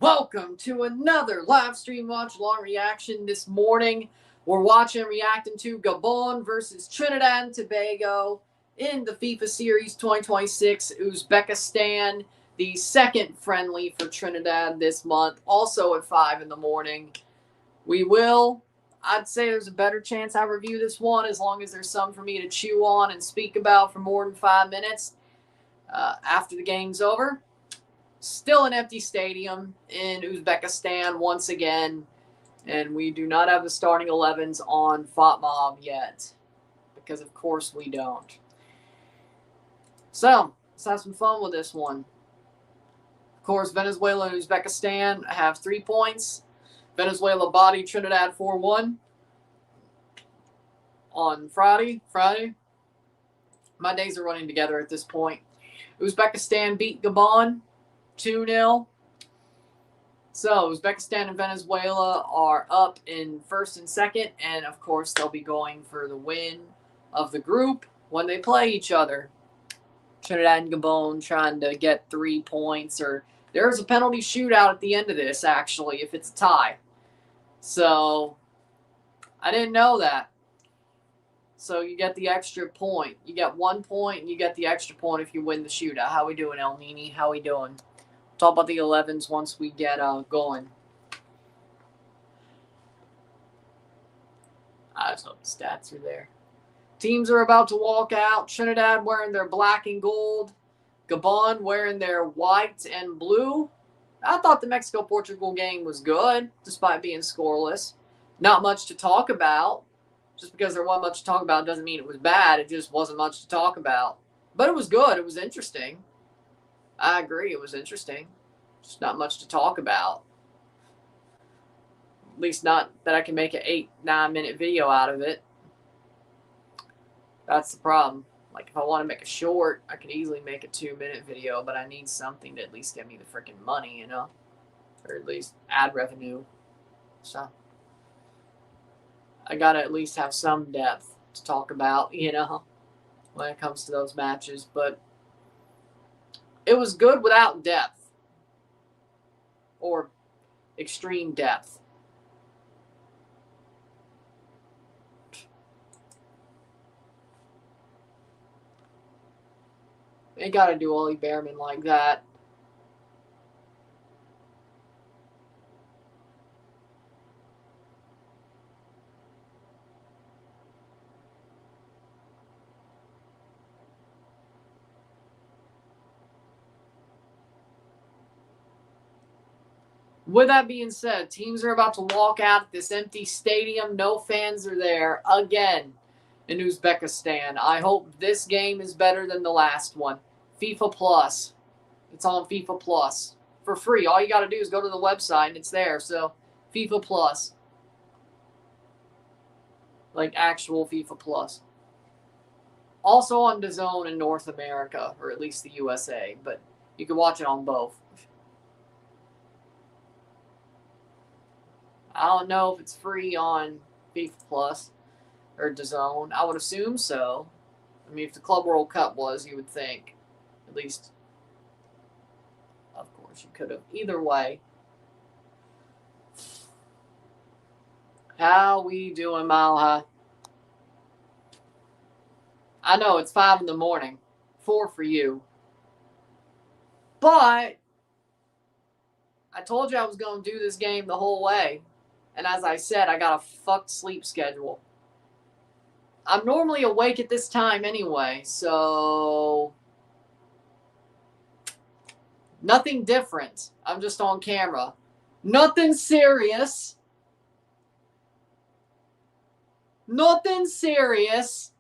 Welcome to another live stream watch-along reaction this morning. We're watching and reacting to Gabon versus Trinidad and Tobago in the FIFA Series 2026 Uzbekistan, the second friendly for Trinidad this month, also at 5 in the morning. I'd say there's a better chance I review this one as long as there's some for me to chew on and speak about for more than 5 minutes after the game's over. Still an empty stadium in Uzbekistan once again, and we do not have the starting 11s on FOTMOB yet, because of course we don't. So, let's have some fun with this one. Of course, Venezuela and Uzbekistan have 3 points. Venezuela bodied Trinidad 4-1 on Friday. My days are running together at this point. Uzbekistan beat Gabon 2-0. So Uzbekistan and Venezuela are up in first and second, and of course they'll be going for the win of the group when they play each other. Trinidad and Gabon trying to get 3 points, or there's a penalty shootout at the end of this, actually, if it's a tie. So I didn't know that. So you get the extra point. You get 1 point, and you get the extra point if you win the shootout. How we doing, El Nini? How we doing? Talk about the 11s once we get going. I just hope the stats are there. Teams are about to walk out. Trinidad wearing their black and gold. Gabon wearing their white and blue. I thought the Mexico-Portugal game was good, despite being scoreless. Not much to talk about. Just because there wasn't much to talk about doesn't mean it was bad. It just wasn't much to talk about. But it was good. It was interesting. I agree, it was interesting. Just not much to talk about. At least not that I can make an 8-9 minute video out of it. That's the problem. Like, if I want to make a short, I could easily make a 2-minute video, but I need something to at least get me the freaking money, you know? Or at least ad revenue. So, I gotta at least have some depth to talk about, you know, when it comes to those matches. But it was good without depth. Or extreme depth. They gotta do Ollie Behrman like that. With that being said, teams are about to walk out at this empty stadium. No fans are there again in Uzbekistan. I hope this game is better than the last one. FIFA Plus. It's on FIFA Plus for free. All you got to do is go to the website and it's there. So, FIFA Plus. Like actual FIFA Plus. Also on DAZN in North America, or at least the USA, but you can watch it on both. I don't know if it's free on FIFA Plus or DAZN. I would assume so. I mean, if the Club World Cup was, you would think. At least, of course, you could have. Either way. How we doing, Mile High? I know, it's 5 in the morning. 4 for you. But I told you I was going to do this game the whole way. And as I said, I got a fucked sleep schedule. I'm normally awake at this time anyway, so nothing different. I'm just on camera. Nothing serious. Nothing serious.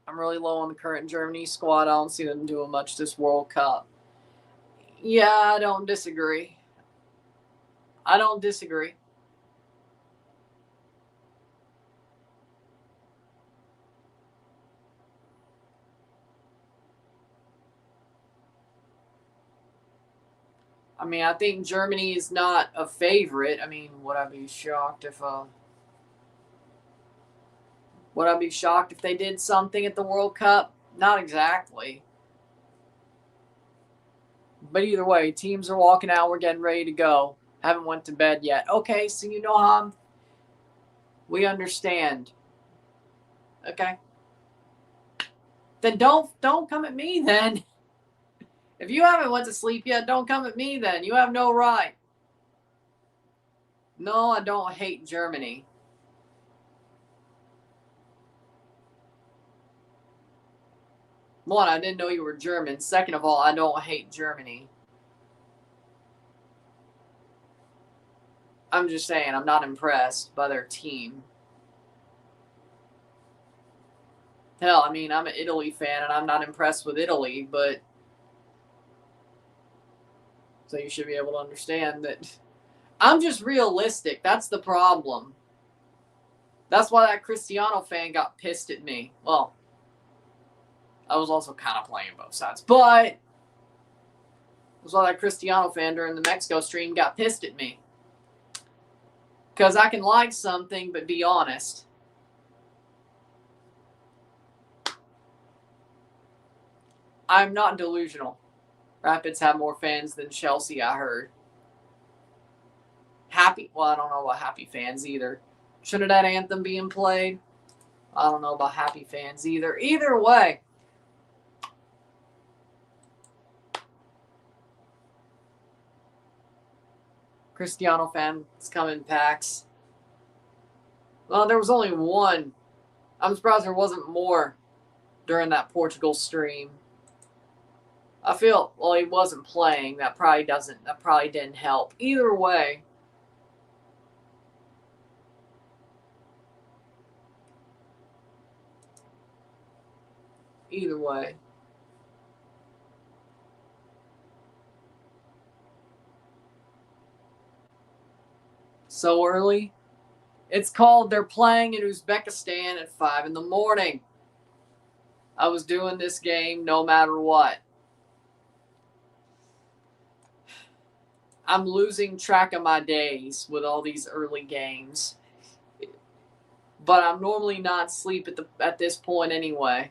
I'm really low on the current Germany squad. I don't see them doing much this World Cup. Yeah, I don't disagree. I don't disagree. I mean, I think Germany is not a favorite. I mean, would I be shocked if they did something at the World Cup? Not exactly. But either way, teams are walking out. We're getting ready to go. Haven't went to bed yet. Okay, so you know how we understand. Okay. Then don't come at me then. If you haven't went to sleep yet, don't come at me then. You have no right. No, I don't hate Germany. One, I didn't know you were German. Second of all, I don't hate Germany. I'm just saying, I'm not impressed by their team. Hell, I mean, I'm an Italy fan, and I'm not impressed with Italy, but... So you should be able to understand that I'm just realistic. That's the problem. That's why that Cristiano fan got pissed at me. Well, I was also kind of playing both sides, but that's why that Cristiano fan during the Mexico stream got pissed at me. Because I can like something, but be honest. I'm not delusional. Rapids have more fans than Chelsea, I heard. Happy, well, I don't know about happy fans either. Trinidad anthem being played. I don't know about happy fans either. Either way. Cristiano fans come in packs. Well, there was only one. I'm surprised there wasn't more during that Portugal stream. I feel, well, he wasn't playing. That probably didn't help. Either way. Either way. So early. It's called they're playing in Uzbekistan at 5 in the morning. I was doing this game no matter what. I'm losing track of my days with all these early games. But I'm normally not asleep at this point anyway.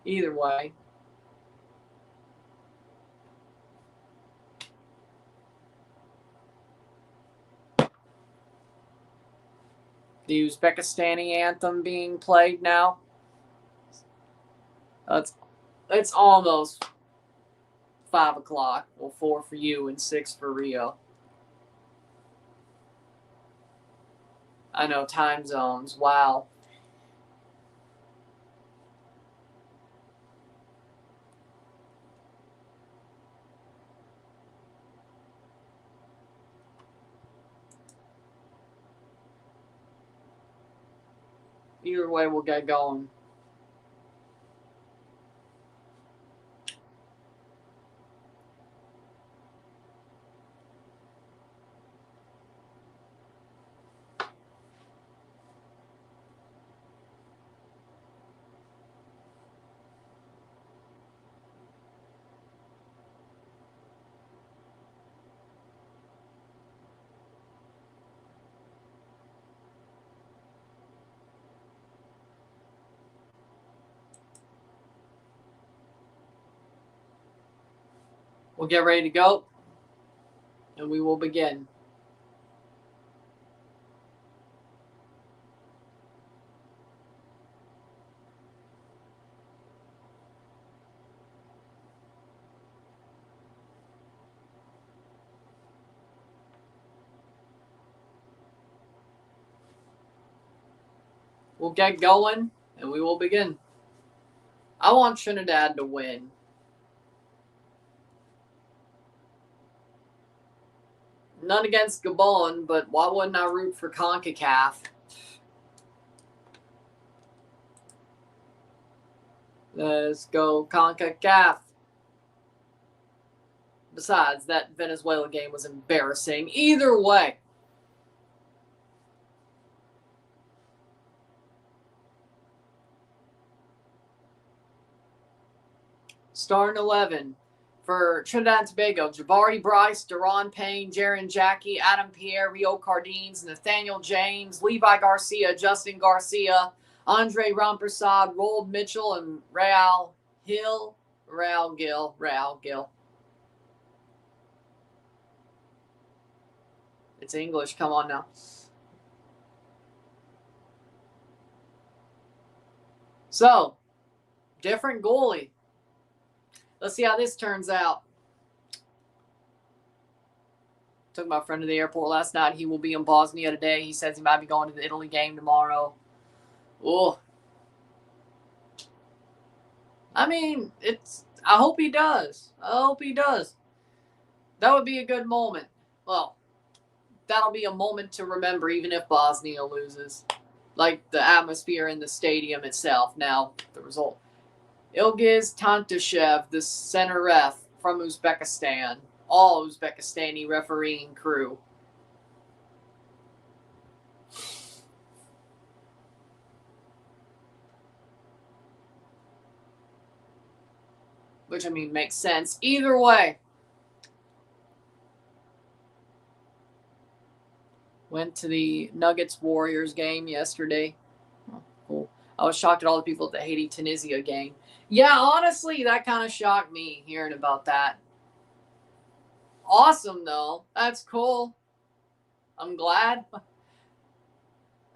Either way. The Uzbekistani anthem being played now. It's almost 5 o'clock. Well, 4 for you and 6 for Rio. I know, time zones. Wow. Either way, we'll get going. We'll get ready to go, and we will begin. We'll get going, and we will begin. I want Trinidad to win. None against Gabon, but why wouldn't I root for CONCACAF? Let's go CONCACAF. Besides, that Venezuela game was embarrassing. Either way. Starting 11. For Trinidad Tobago, Jabari Bryce, Deron Payne, Jaron Jackie, Adam Pierre, Rio Cardines, Nathaniel James, Levi Garcia, Justin Garcia, Andre Rampersad, Rold Mitchell, and Raul Gil. It's English. Come on now. So, different goalie. Let's see how this turns out. Took my friend to the airport last night. He will be in Bosnia today. He says he might be going to the Italy game tomorrow. Oh. I mean, I hope he does. That would be a good moment. Well, that'll be a moment to remember even if Bosnia loses. Like the atmosphere in the stadium itself. Now, the result. Ilgiz Tantashev, the center ref from Uzbekistan. All Uzbekistani refereeing crew. Which, I mean, makes sense. Either way. Went to the Nuggets-Warriors game yesterday. Oh, cool. I was shocked at all the people at the Haiti-Tunisia game. Yeah, honestly, that kind of shocked me hearing about that. Awesome, though. That's cool. I'm glad.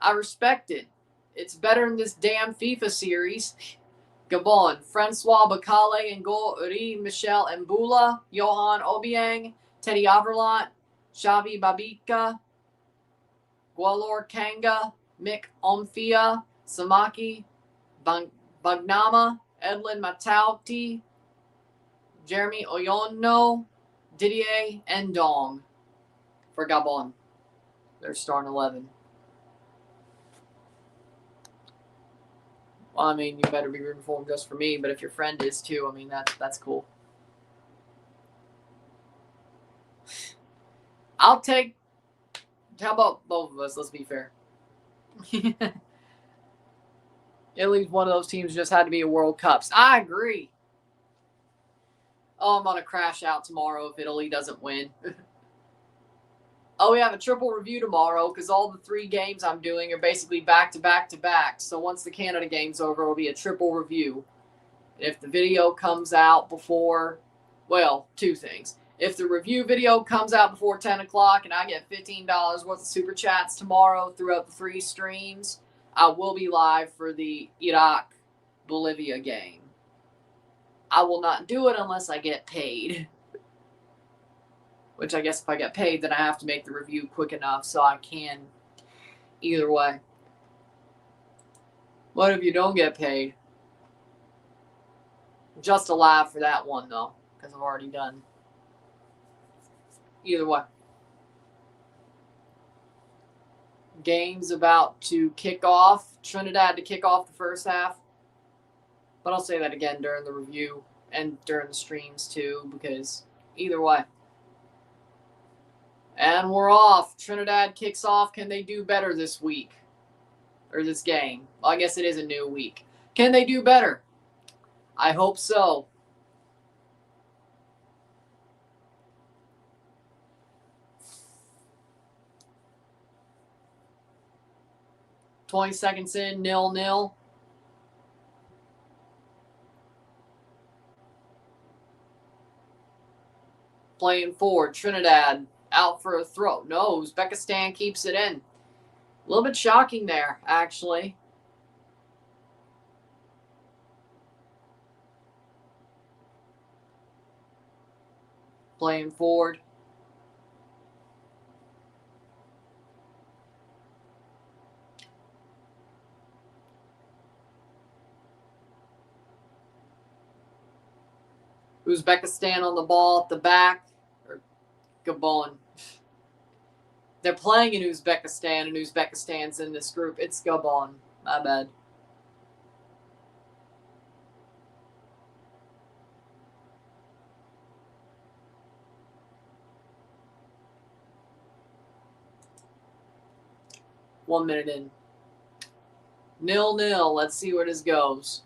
I respect it. It's better than this damn FIFA series. Gabon, Francois Bacale and goal, Uri Michel Mbula, Johan Obiang, Teddy Averlant, Xavi Babika, Gwalor Kanga, Mick Omfia, Samaki, Bagnama, Edlin Matauti, Jeremy Oyono, Didier Ndong for Gabon. They're starting 11. Well, I mean, you better be rooting for him just for me, but if your friend is too, I mean, that's cool. I'll take. How about both of us? Let's be fair. Italy's one of those teams just had to be a World Cups. I agree. Oh, I'm going to crash out tomorrow if Italy doesn't win. Oh, we have a triple review tomorrow because all the 3 games I'm doing are basically back to back to back. So once the Canada game's over, it'll be a triple review. If the video comes out before, well, 2 things. If the review video comes out before 10 o'clock and I get $15 worth of super chats tomorrow throughout the 3 streams, I will be live for the Iraq-Bolivia game. I will not do it unless I get paid. Which I guess if I get paid, then I have to make the review quick enough so I can. Either way. What if you don't get paid? Just alive for that one, though, because I've already done. Either way. Game's about to kick off. Trinidad to kick off the first half. But I'll say that again during the review and during the streams, too, because either way. And we're off. Trinidad kicks off. Can they do better this week? Or this game? Well, I guess it is a new week. Can they do better? I hope so. "20 seconds in, 0-0. Playing forward. Trinidad out for a throw. No, Uzbekistan keeps it in. A little bit shocking there, actually. Playing forward. Uzbekistan on the ball at the back. Or Gabon. They're playing in Uzbekistan, and Uzbekistan's in this group. It's Gabon. My bad. One minute in. 0-0. Let's see where this goes.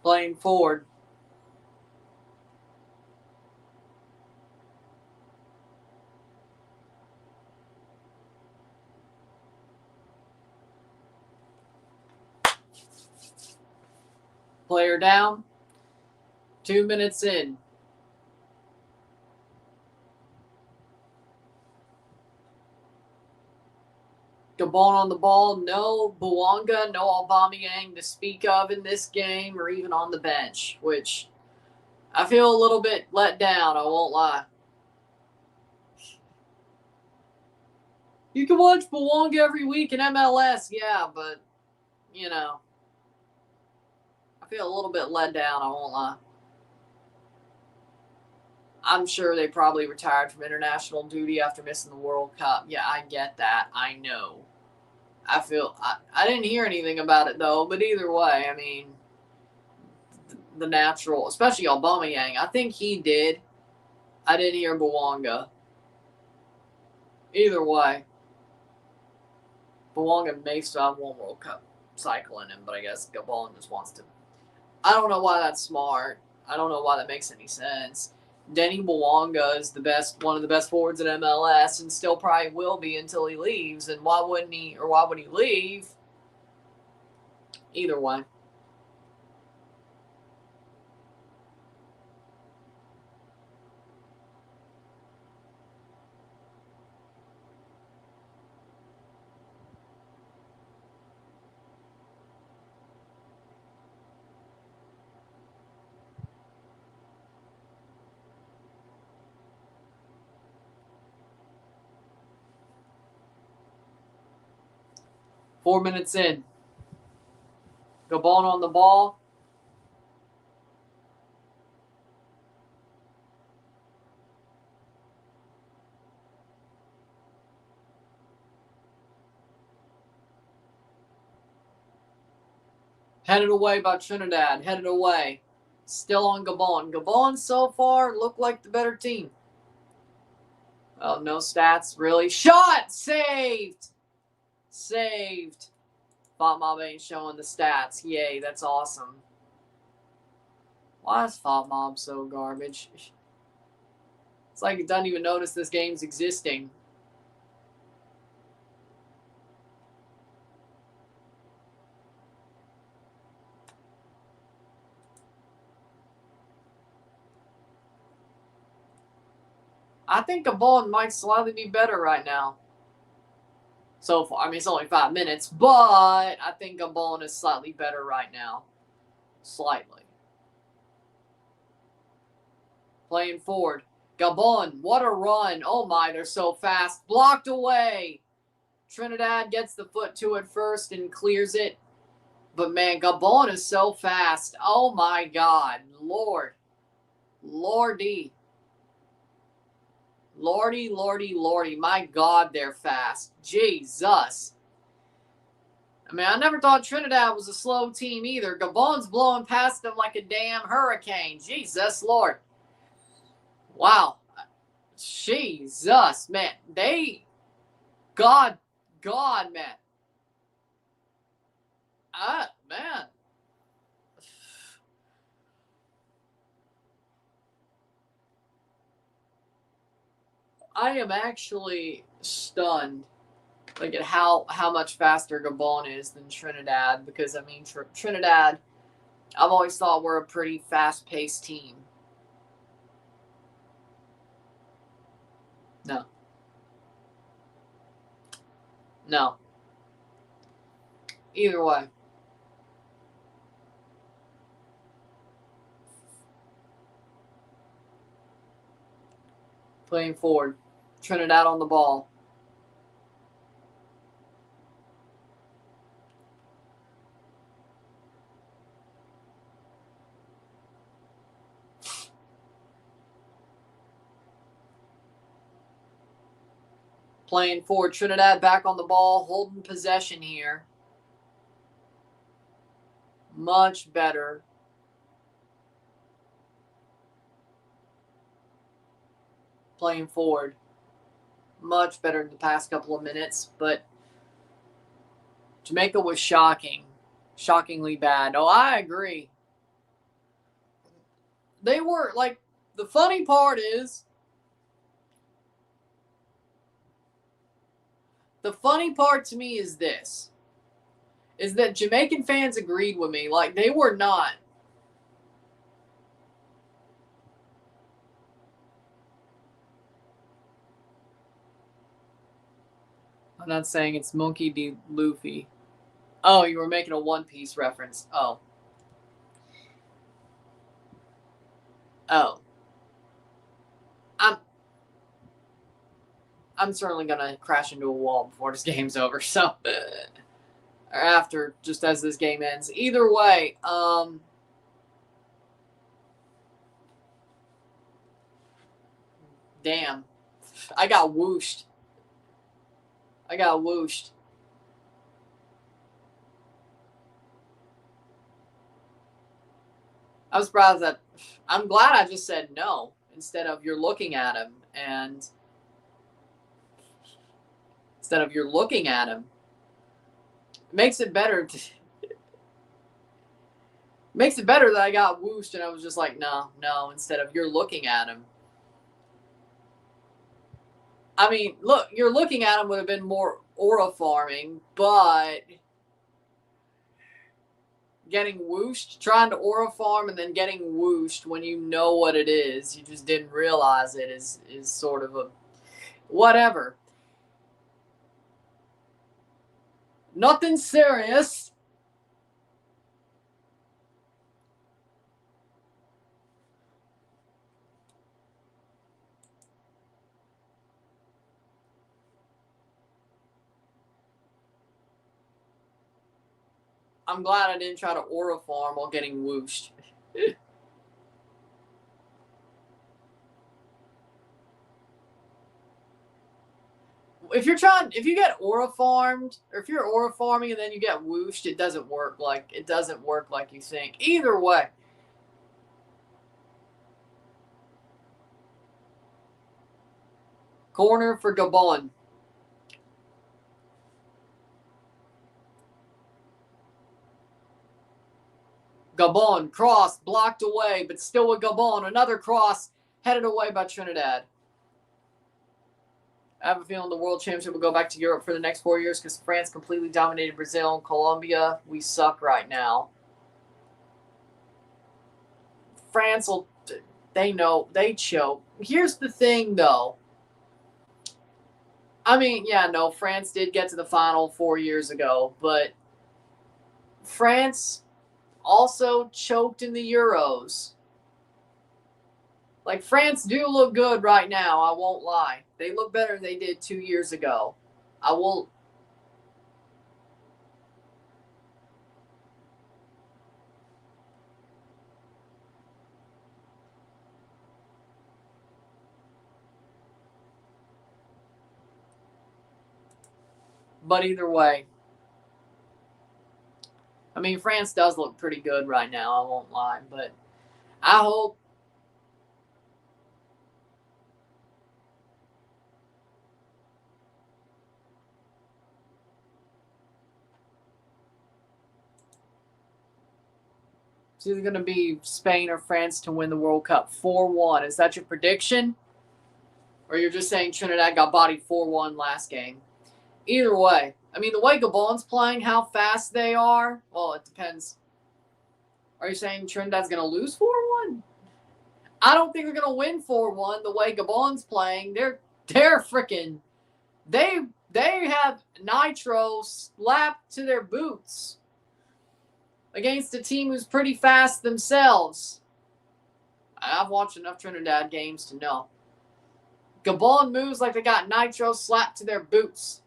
Playing forward. Player down. 2 minutes in. Gabon on the ball. No Bouanga, no Aubameyang to speak of in this game or even on the bench, which I feel a little bit let down, I won't lie. You can watch Bouanga every week in MLS, yeah, but, you know, I feel a little bit let down, I won't lie. I'm sure they probably retired from international duty after missing the World Cup. Yeah, I get that. I know. I didn't hear anything about it, though, but either way, I mean, the natural, especially Aubameyang, I think he did. I didn't hear Bouanga. Either way, Bouanga may still have one World Cup cycle in him, but I guess Gabon just wants to. I don't know why that's smart. I don't know why that makes any sense. Denny Bouanga is one of the best forwards in MLS, and still probably will be until he leaves. And why would he leave? Either way. Four minutes in. Gabon on the ball. Headed away by Trinidad. Headed away. Still on Gabon. Gabon so far look like the better team. Oh, no stats, really. Shot! Saved! Saved. FOTMob ain't showing the stats. Yay, that's awesome. Why is FOTMob so garbage? It's like it doesn't even notice this game's existing. I think Gabon might slightly be better right now. So far, I mean, it's only 5 minutes, but I think Gabon is slightly better right now. Slightly. Playing forward. Gabon, what a run. Oh my, they're so fast. Blocked away. Trinidad gets the foot to it first and clears it. But man, Gabon is so fast. Oh my God. Lord. Lordy. Lordy, lordy, lordy. My God, they're fast. Jesus. I mean, I never thought Trinidad was a slow team either. Gabon's blowing past them like a damn hurricane. Jesus, Lord. Wow. Jesus, man. God, man. Man. I am actually stunned, like, at how much faster Gabon is than Trinidad, because I mean Trinidad, I've always thought we're a pretty fast-paced team. No. Either way. Playing forward. Trinidad on the ball. Playing forward. Trinidad back on the ball, holding possession here. Much better. Playing forward. Much better in the past couple of minutes, but Jamaica was shocking. Shockingly bad. Oh, I agree. They were, like, the funny part is, the funny part to me is this, is that Jamaican fans agreed with me. Like, they were not. I'm not saying it's Monkey D. Luffy. Oh, you were making a One Piece reference. Oh. Oh. I'm certainly gonna crash into a wall before this game's over, so or after, just as this game ends. Either way, damn. I got whooshed. I was surprised that I'm glad I just said no instead of you're looking at him and instead of you're looking at him. It makes it better makes it better that I got whooshed and I was just like, no, instead of you're looking at him. I mean, look, you're looking at him would have been more aura farming, but getting whooshed, trying to aura farm and then getting whooshed when you know what it is, you just didn't realize it is sort of a whatever. Nothing serious. I'm glad I didn't try to aura farm while getting whooshed. If you get aura farmed, or if you're aura farming and then you get whooshed, it doesn't work like you think. Either way. Corner for Gabon. Gabon, cross, blocked away, but still with Gabon. Another cross, headed away by Trinidad. I have a feeling the World Championship will go back to Europe for the next 4 years because France completely dominated Brazil and Colombia. We suck right now. France will, they know, they choke. Here's the thing, though. I mean, yeah, no, France did get to the final 4 years ago, but France also choked in the Euros. Like, France do look good right now, I won't lie. They look better than they did 2 years ago. I will. But either way, I mean, France does look pretty good right now, I won't lie. But I hope. It's either going to be Spain or France to win the World Cup 4-1. Is that your prediction? Or you're just saying Trinidad got bodied 4-1 last game? Either way. I mean, the way Gabon's playing, how fast they are, well, it depends. Are you saying Trinidad's going to lose 4-1? I don't think they're going to win 4-1 the way Gabon's playing. They're freaking. They have nitro slapped to their boots against a team who's pretty fast themselves. I've watched enough Trinidad games to know. Gabon moves like they got nitro slapped to their boots.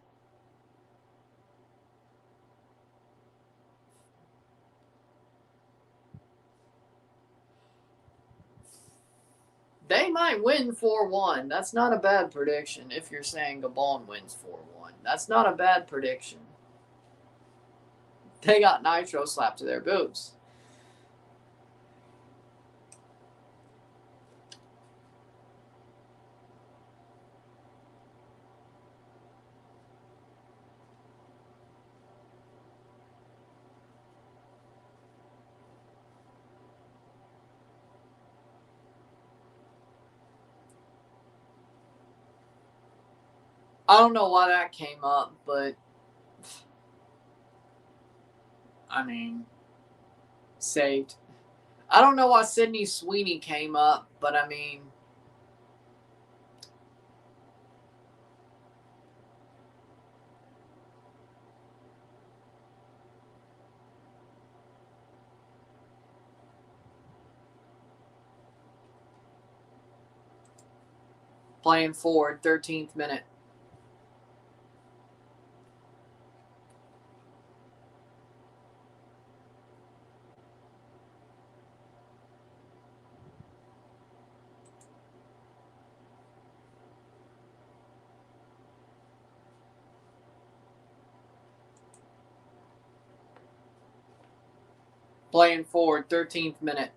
They might win 4-1. That's not a bad prediction if you're saying Gabon wins 4-1. That's not a bad prediction. They got nitro slapped to their boots. I don't know why that came up, but I mean, saved. I don't know why Sydney Sweeney came up, but I mean, playing forward, 13th minute. Playing forward, 13th minute.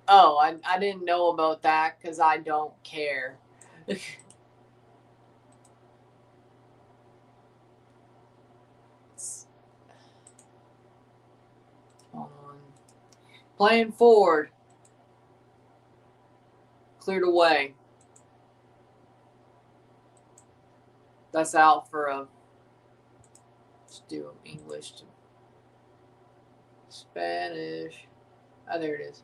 Oh, I didn't know about that because I don't care. Playing forward. Cleared away. That's out for a. Let's do English to Spanish. Oh, there it is.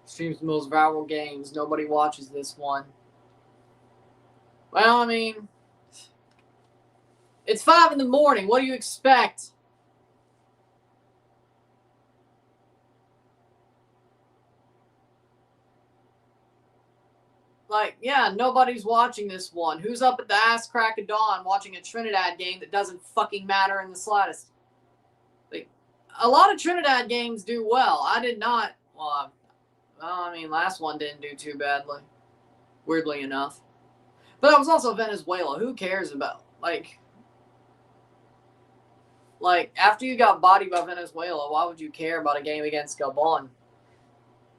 Streams the most viral games. Nobody watches this one. Well, I mean, it's 5 in the morning. What do you expect? Like, yeah, nobody's watching this one. Who's up at the ass crack of dawn watching a Trinidad game that doesn't fucking matter in the slightest? Like, a lot of Trinidad games do well. I did not. Well, I mean, last one didn't do too badly, weirdly enough. But that was also Venezuela. Who cares about, like, after you got bodied by Venezuela, why would you care about a game against Gabon?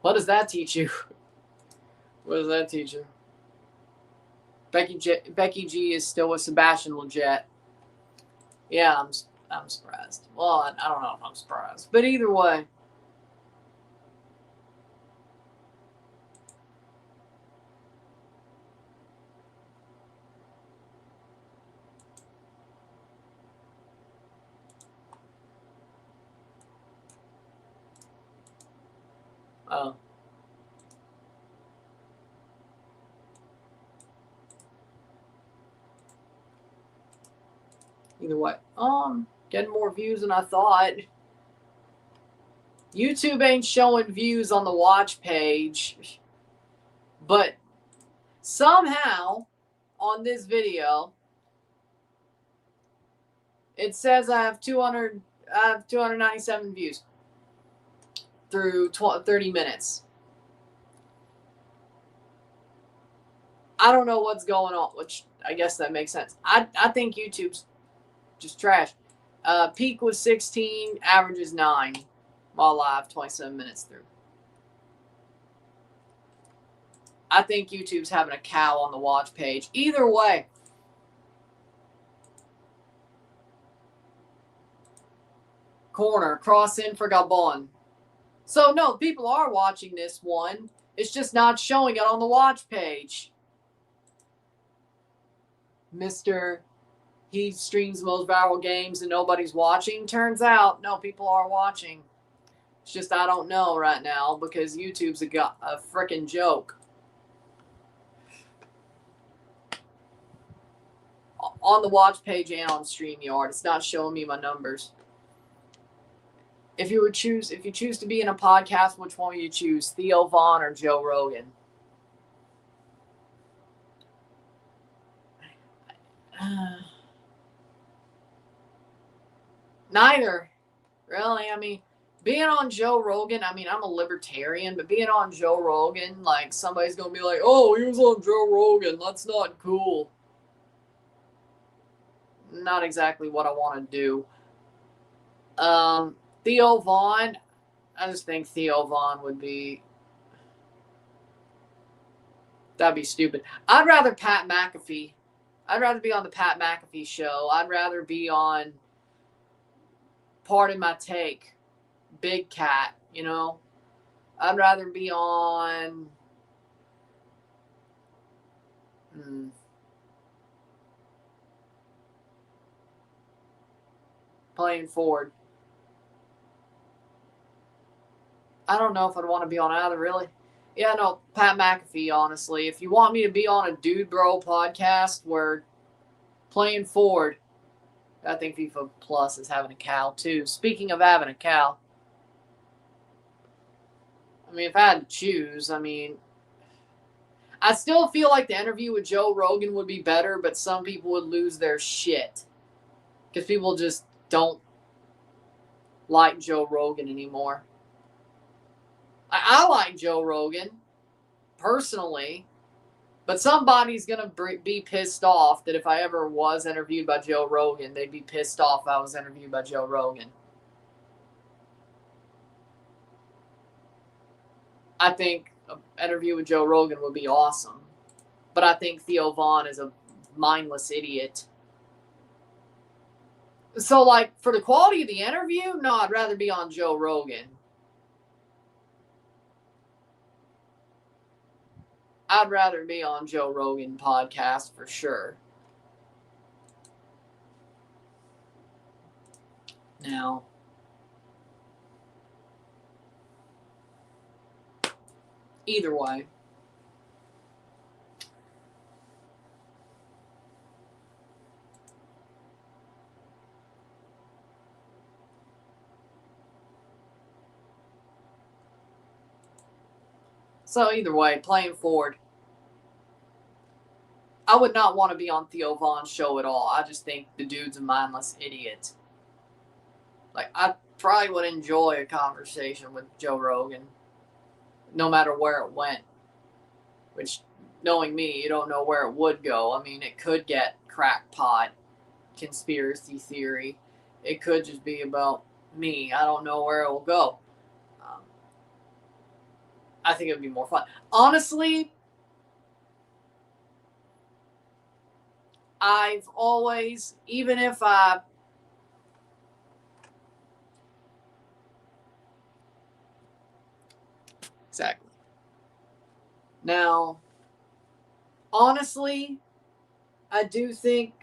What does that teach you? What does that teach you? Becky G is still with Sebastian Lletget. Yeah, I'm surprised. Well, I don't know if I'm surprised. But either way. Oh. Either way. Getting more views than I thought. YouTube ain't showing views on the watch page. But somehow on this video it says I have 297 views through 30 minutes. I don't know what's going on, which I guess that makes sense. I think YouTube's just trash. Peak was 16, average is 9 while live, 27 minutes through. I think YouTube's having a cow on the watch page. Either way. Corner, cross in for Gabon. So, no, people are watching this one. It's just not showing it on the watch page. Mr. He streams the most viral games and nobody's watching. Turns out, no, people are watching. It's just I don't know right now because YouTube's a freaking joke. On the watch page and on StreamYard, it's not showing me my numbers. If you choose to be in a podcast, which one will you choose? Theo Von or Joe Rogan? Neither. Really, I mean, being on Joe Rogan, I mean, I'm a libertarian, but being on Joe Rogan, like, somebody's going to be like, oh, he was on Joe Rogan. That's not cool. Not exactly what I want to do. Theo Vaughn. I just think Theo Vaughn would be... That'd be stupid. I'd rather Pat McAfee. I'd rather be on the Pat McAfee show. I'd rather be on Pardon My Take, Big Cat, you know. I'd rather be on... Playing forward. I don't know if I'd want to be on either, really. Yeah, no, Pat McAfee, honestly. If you want me to be on a Dude Bro podcast where playing forward, I think FIFA Plus is having a cow, too. Speaking of having a cow, I mean, if I had to choose, I mean, I still feel like the interview with Joe Rogan would be better, but some people would lose their shit. Because people just don't like Joe Rogan anymore. I like Joe Rogan, personally, but somebody's going to be pissed off that if I ever was interviewed by Joe Rogan, they'd be pissed off if I was interviewed by Joe Rogan. I think an interview with Joe Rogan would be awesome, but I think Theo Vaughn is a mindless idiot. So, like, for the quality of the interview, no, I'd rather be on Joe Rogan. I'd rather be on Joe Rogan podcast for sure. Now, either way. So either way, playing forward. I would not want to be on Theo Vaughn's show at all. I just think the dude's a mindless idiot. Like, I probably would enjoy a conversation with Joe Rogan, no matter where it went. Which, knowing me, you don't know where it would go. I mean, it could get crackpot, conspiracy theory. It could just be about me. I don't know where it will go. I think it would be more fun. Honestly, I've always, even if I... Exactly. Now, honestly, I do think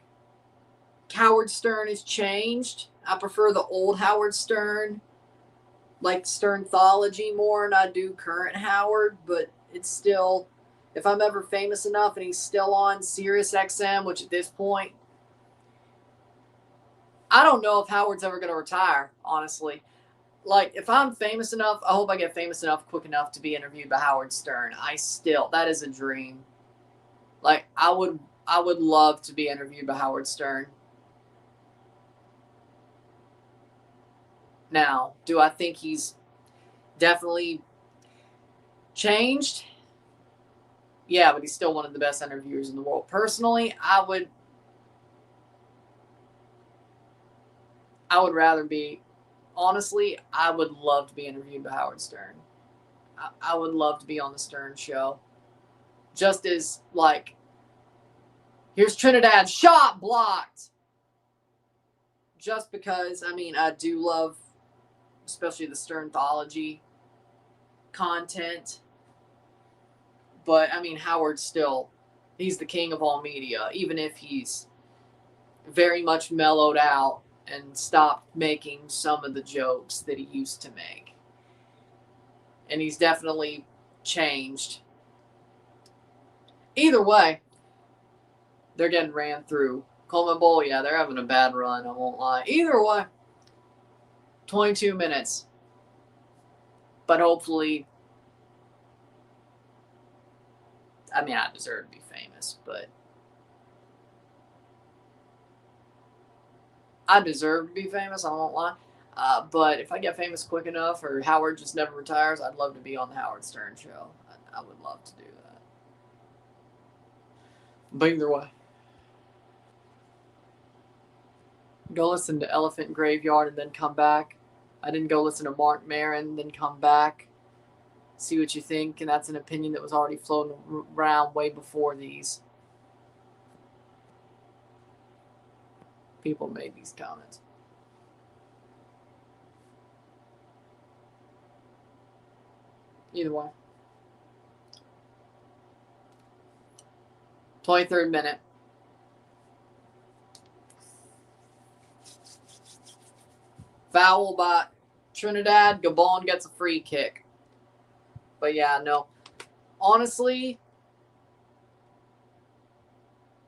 Howard Stern has changed. I prefer the old Howard Stern, like Sternthology more than I do current Howard, but it's still, if I'm ever famous enough and he's still on Sirius XM, which at this point, I don't know if Howard's ever going to retire, honestly. Like, if I'm famous enough, I hope I get famous enough quick enough to be interviewed by Howard Stern. That is a dream. Like, I would love to be interviewed by Howard Stern. Now, do I think he's definitely changed? Yeah, but he's still one of the best interviewers in the world. Personally, I would rather be, honestly, I would love to be interviewed by Howard Stern. I would love to be on the Stern show. Just as, like, here's Trinidad, shot blocked. Just because, I mean, I do love, especially the Sternthology content. But, I mean, Howard's still, he's the king of all media, even if he's very much mellowed out and stopped making some of the jokes that he used to make. And he's definitely changed. Either way, they're getting ran through. Coleman Bowl, yeah, they're having a bad run, I won't lie. Either way, 22 minutes. But hopefully, I mean, I deserve to be famous, but I deserve to be famous, I won't lie. But if I get famous quick enough or Howard just never retires, I'd love to be on the Howard Stern show. I would love to do that. But either way, go listen to Elephant Graveyard and then come back. I didn't go listen to Mark Maron, then come back, see what you think. And that's an opinion that was already floating around way before these people made these comments. Either way. 23rd minute. Foul by Trinidad. Gabon gets a free kick. But yeah, no. Honestly,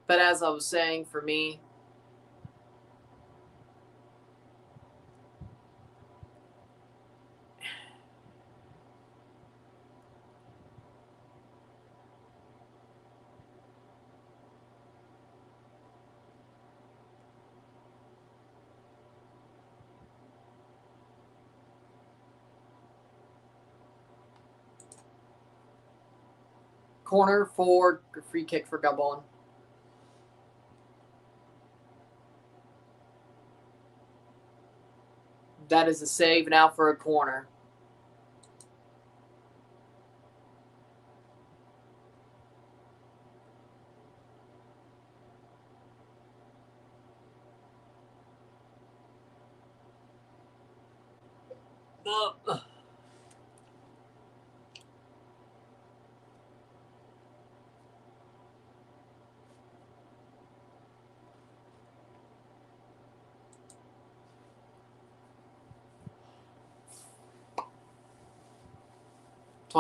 but as I was saying, for me, corner for free kick for Gabon. That is a save now for a corner. The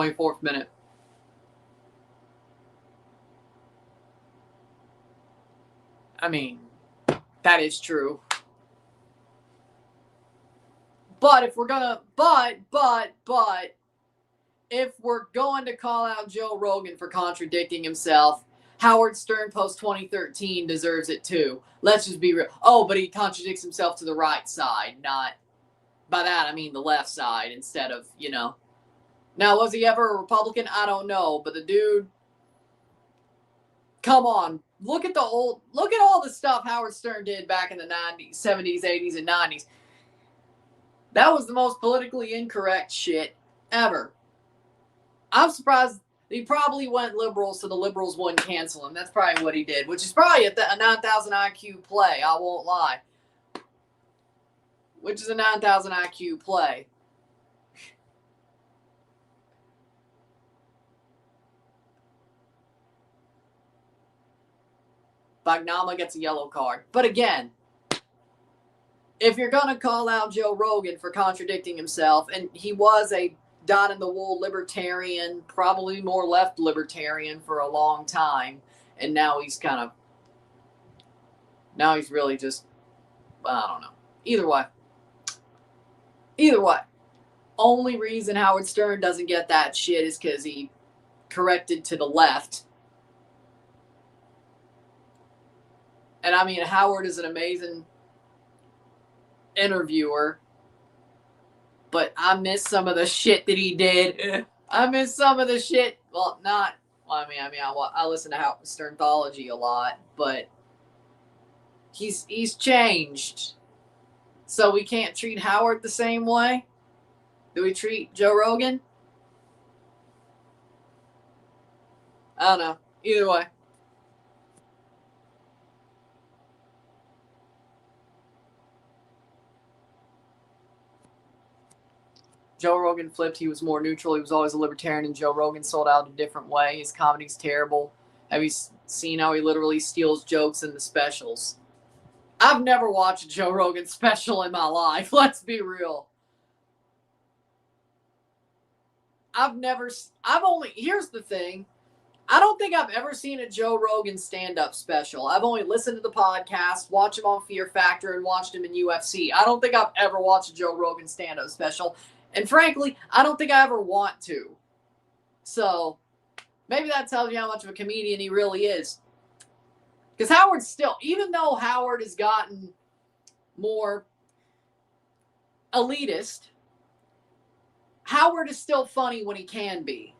24th minute. I mean, that is true. But if we're gonna, if we're going to call out Joe Rogan for contradicting himself, Howard Stern post 2013 deserves it too. Let's just be real. Oh, but he contradicts himself to the right side, not by that I mean the left side instead of, you know. Now, was he ever a Republican? I don't know, but the dude, come on, look at all the stuff Howard Stern did back in the 90s, 70s, 80s, and 90s. That was the most politically incorrect shit ever. I'm surprised he probably went liberal, so the liberals wouldn't cancel him. That's probably what he did, which is probably a 9,000 IQ play, I won't lie. Which is a 9,000 IQ play. Bagnama gets a yellow card. But again, if you're going to call out Joe Rogan for contradicting himself, and he was a dyed-in-the-wool libertarian, probably more left libertarian for a long time, and now he's really just, I don't know. Either way, only reason Howard Stern doesn't get that shit is because he corrected to the left. And I mean, Howard is an amazing interviewer, but I miss some of the shit that he did. I miss some of the shit. Well, not. I listen to Howard Sternthology a lot, but he's changed. So we can't treat Howard the same way. Do we treat Joe Rogan? I don't know. Either way. Joe Rogan flipped. He was more neutral. He was always a libertarian, and Joe Rogan sold out a different way. His comedy's terrible. Have you seen how he literally steals jokes in the specials? I've never watched a Joe Rogan special in my life. Let's be real. Here's the thing. I don't think I've ever seen a Joe Rogan stand-up special. I've only listened to the podcast, watched him on Fear Factor, and watched him in UFC. I don't think I've ever watched a Joe Rogan stand-up special. And frankly, I don't think I ever want to. So, maybe that tells you how much of a comedian he really is. Because Howard's still, even though Howard has gotten more elitist, Howard is still funny when he can be.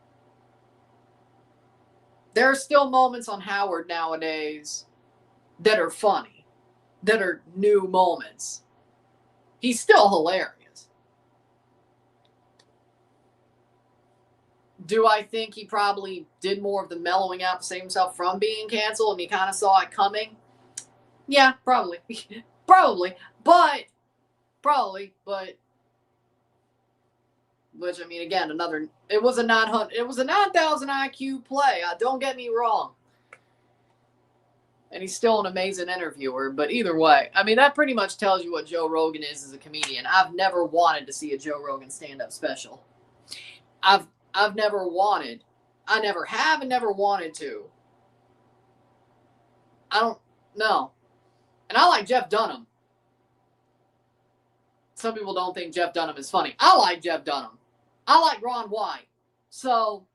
There are still moments on Howard nowadays that are funny, that are new moments. He's still hilarious. Do I think he probably did more of the mellowing out to save himself from being canceled and he kind of saw it coming? Yeah, probably. Probably. But, which, I mean, again, it was a 9,000 IQ play. Don't get me wrong. And he's still an amazing interviewer. But either way, I mean, that pretty much tells you what Joe Rogan is as a comedian. I've never wanted to see a Joe Rogan stand-up special. I've never wanted. I never have and never wanted to. I don't know. And I like Jeff Dunham. Some people don't think Jeff Dunham is funny. I like Jeff Dunham. I like Ron White. So,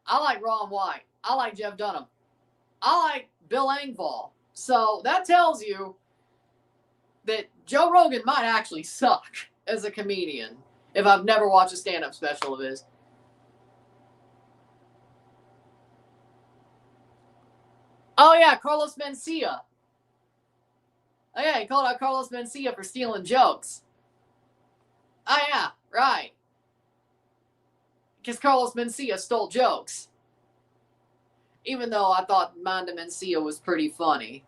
I like Ron White. I like Jeff Dunham. I like Bill Engvall. So, that tells you that Joe Rogan might actually suck as a comedian if I've never watched a stand-up special of his. Oh, yeah, Carlos Mencia. Oh, yeah, he called out Carlos Mencia for stealing jokes. Oh, yeah, right. Because Carlos Mencia stole jokes. Even though I thought Manda Mencia was pretty funny.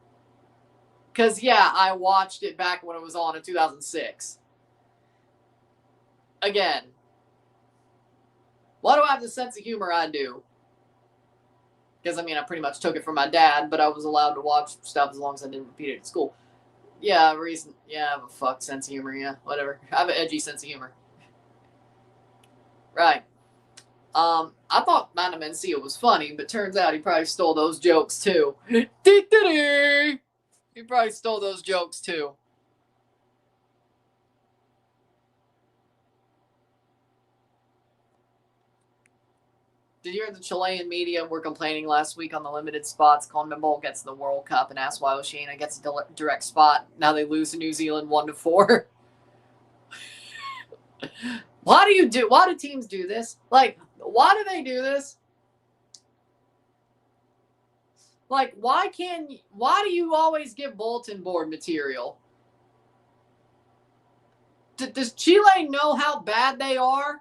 Because, yeah, I watched it back when it was on in 2006. Again. Why do I have the sense of humor I do? Because, I mean, I pretty much took it from my dad, but I was allowed to watch stuff as long as I didn't repeat it at school. Yeah, I have a fucked sense of humor, yeah, whatever. I have an edgy sense of humor. Right. I thought Manda Mencia was funny, but turns out he probably stole those jokes too. He probably stole those jokes too. Did you hear the Chilean media were complaining last week on the limited spots? CONMEBOL gets the World Cup and asked why Oceania gets a direct spot. Now they lose to New Zealand 1-4. Why do teams do this? Like, why do they do this? Like, why do you always give bulletin board material? Does Chile know how bad they are?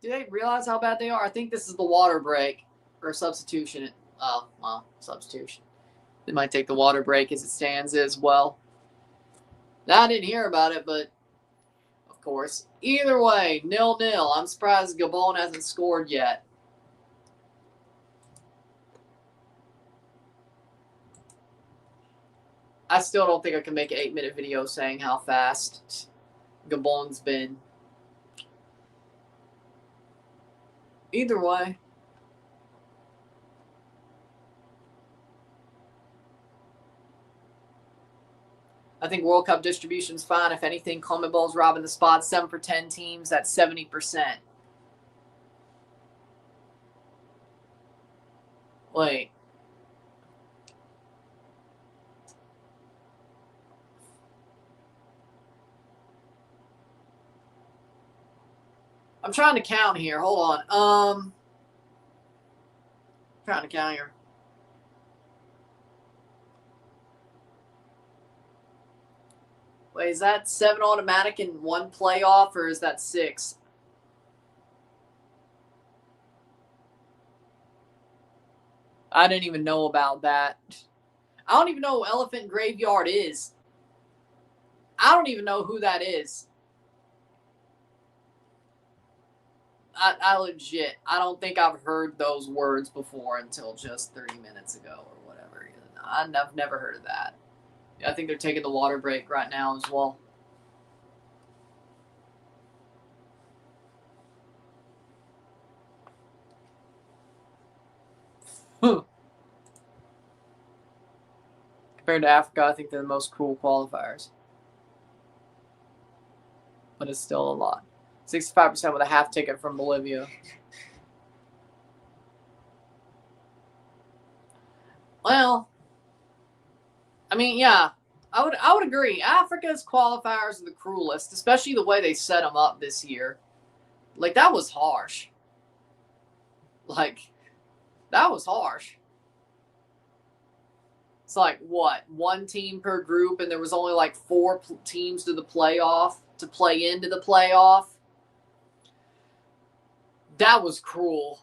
Do they realize how bad they are? I think this is the water break or substitution. Oh, well, substitution. They might take the water break as it stands as well. I didn't hear about it, but of course. Either way, 0-0. I'm surprised Gabon hasn't scored yet. I still don't think I can make an 8-minute video saying how fast Gabon's been. Either way. I think World Cup distribution's fine. If anything, CONMEBOL's robbing the spot. 7 for 10 teams, that's 70%. Wait. I'm trying to count here. Hold on. Trying to count here. Wait, is that 7 automatic and 1 playoff, or is that 6? I didn't even know about that. I don't even know who Elephant Graveyard is. I don't even know who that is. I legit, I don't think I've heard those words before until just 30 minutes ago or whatever. I've never heard of that. I think they're taking the water break right now as well. Compared to Africa, I think they're the most cruel qualifiers. But it's still a lot. 65% with a half ticket from Bolivia. Well, I mean, yeah, I would agree. Africa's qualifiers are the cruelest, especially the way they set them up this year. Like, that was harsh. That was harsh. It's like, what, 1 team per group, and there was only like 4 teams to the playoff to play into the playoff. That was cruel.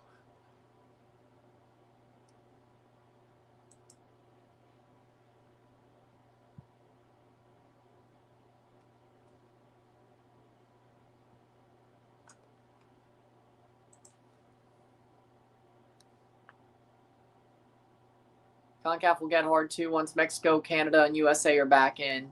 CONCACAF will get hard too once Mexico, Canada, and USA are back in.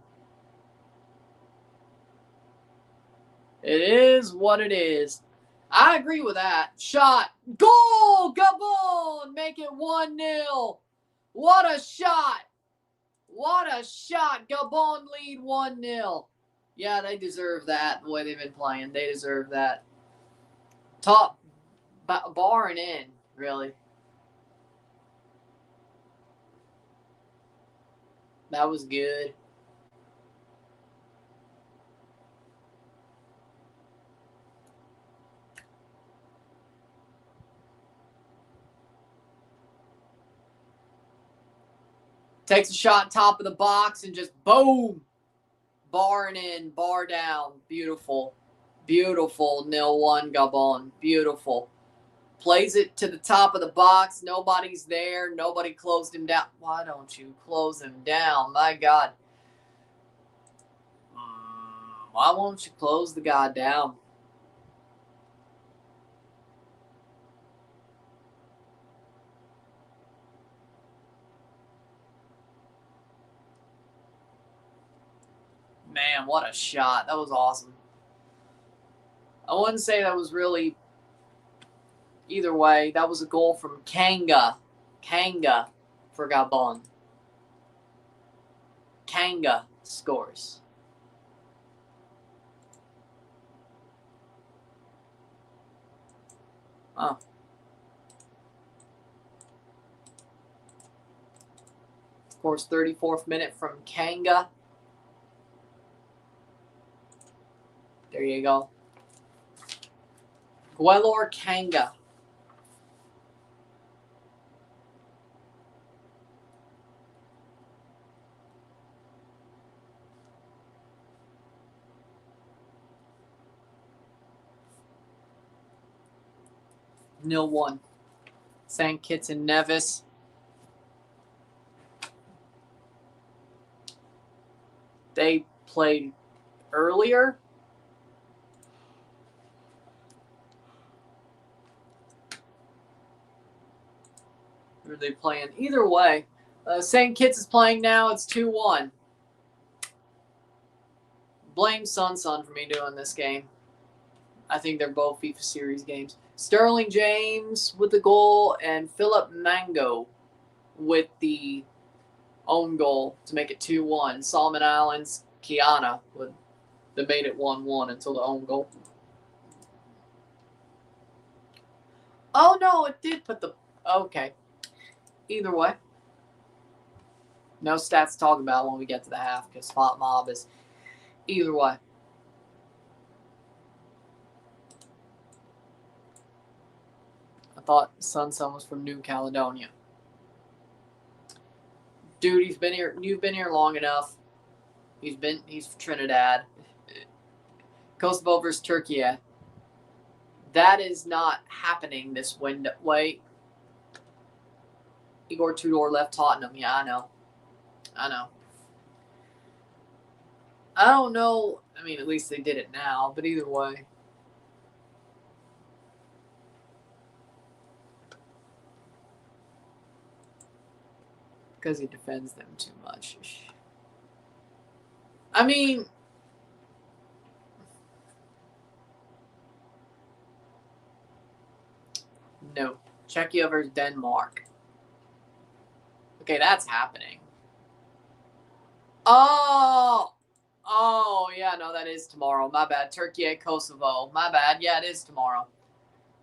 It is what it is. I agree with that. Shot. Goal! Gabon! Make it 1-0. What a shot. What a shot. Gabon lead 1-0. Yeah, they deserve that the way they've been playing. They deserve that. Top barring in, really. That was good. Takes a shot top of the box and just boom. Barring in, bar down. Beautiful. Beautiful. 0-1 Gabon. Beautiful. Plays it to the top of the box. Nobody's there. Nobody closed him down. Why don't you close him down? My God. Why won't you close the guy down? Man, what a shot. That was awesome. I wouldn't say that was really... Either way, that was a goal from Kanga. Kanga for Gabon. Kanga scores. Oh. Of course, 34th minute from Kanga. There you go. Guelor Kanga. Nil 1. St. Kitts and Nevis. They played earlier. Or are they playing? Either way. St. Kitts is playing now. It's 2-1. Blame Sun for me doing this game. I think they're both FIFA Series games. Sterling James with the goal and Philip Mango with the own goal to make it 2-1. Solomon Islands, Kiana, that made it 1-1 until the own goal. Oh, no, it did put the... Okay. Either way. No stats to talk about when we get to the half because Spot Mob is... Either way. I thought Sun was from New Caledonia. Dude, he's been here. You've been here long enough. He's from Trinidad. Kosovo versus Turkey. That is not happening this window. Wait. Igor Tudor left Tottenham. Yeah, I know. I don't know. I mean, at least they did it now. But either way. Because he defends them too much. I mean... No. Czechia versus Denmark. Okay, that's happening. Oh, yeah, no, that is tomorrow. My bad. Turkey, Kosovo. My bad. Yeah, it is tomorrow.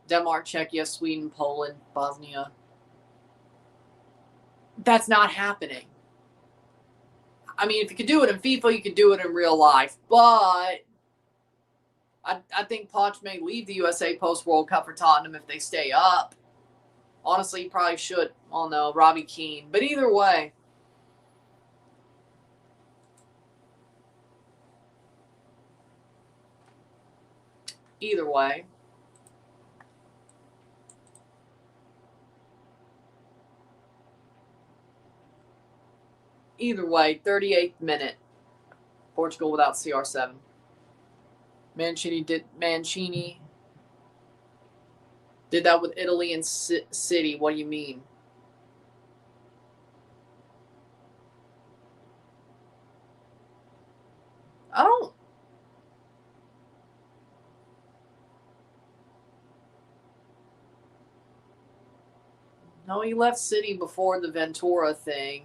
Denmark, Czechia, Sweden, Poland, Bosnia. That's not happening. I mean, if you could do it in FIFA, you could do it in real life. But I think Poch may leave the USA post-World Cup for Tottenham if they stay up. Honestly, he probably should. Oh, no, Robbie Keane. But either way. Either way. Either way, 38th minute. Portugal without CR7. Mancini did that with Italy and City. What do you mean? I don't. No, he left City before the Ventura thing.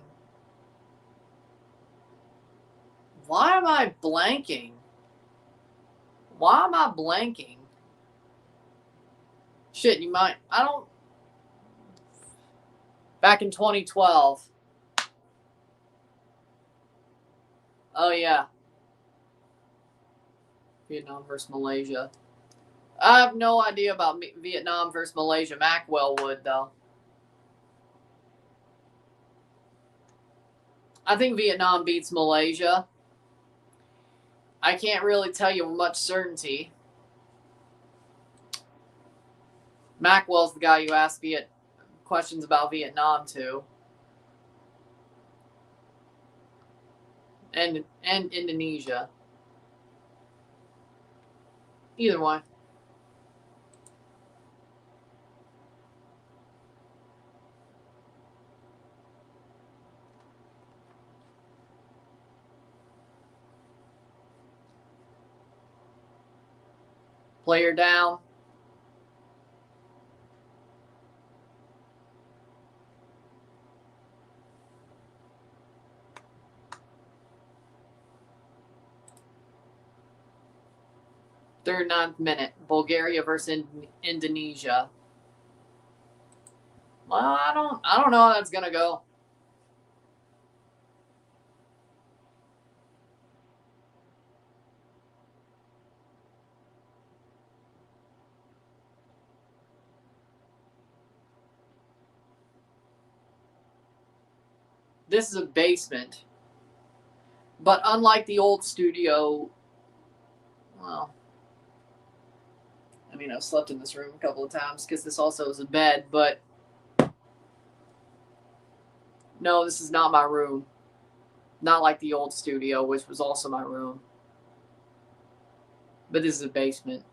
Why am I blanking? Why am I blanking? Shit, you might. I don't. Back in 2012. Oh, yeah. Vietnam versus Malaysia. I have no idea about Vietnam versus Malaysia. Macwell would, though. I think Vietnam beats Malaysia. I can't really tell you with much certainty. Macwell's the guy you asked questions about Vietnam to. And Indonesia. Either way. Player down. Third, 9th minute. Bulgaria versus Indonesia. Well, I don't know how that's gonna go. This is a basement. But unlike the old studio, well, I mean, I've slept in this room a couple of times because this also is a bed, but no, this is not my room. Not like the old studio, which was also my room. But this is a basement.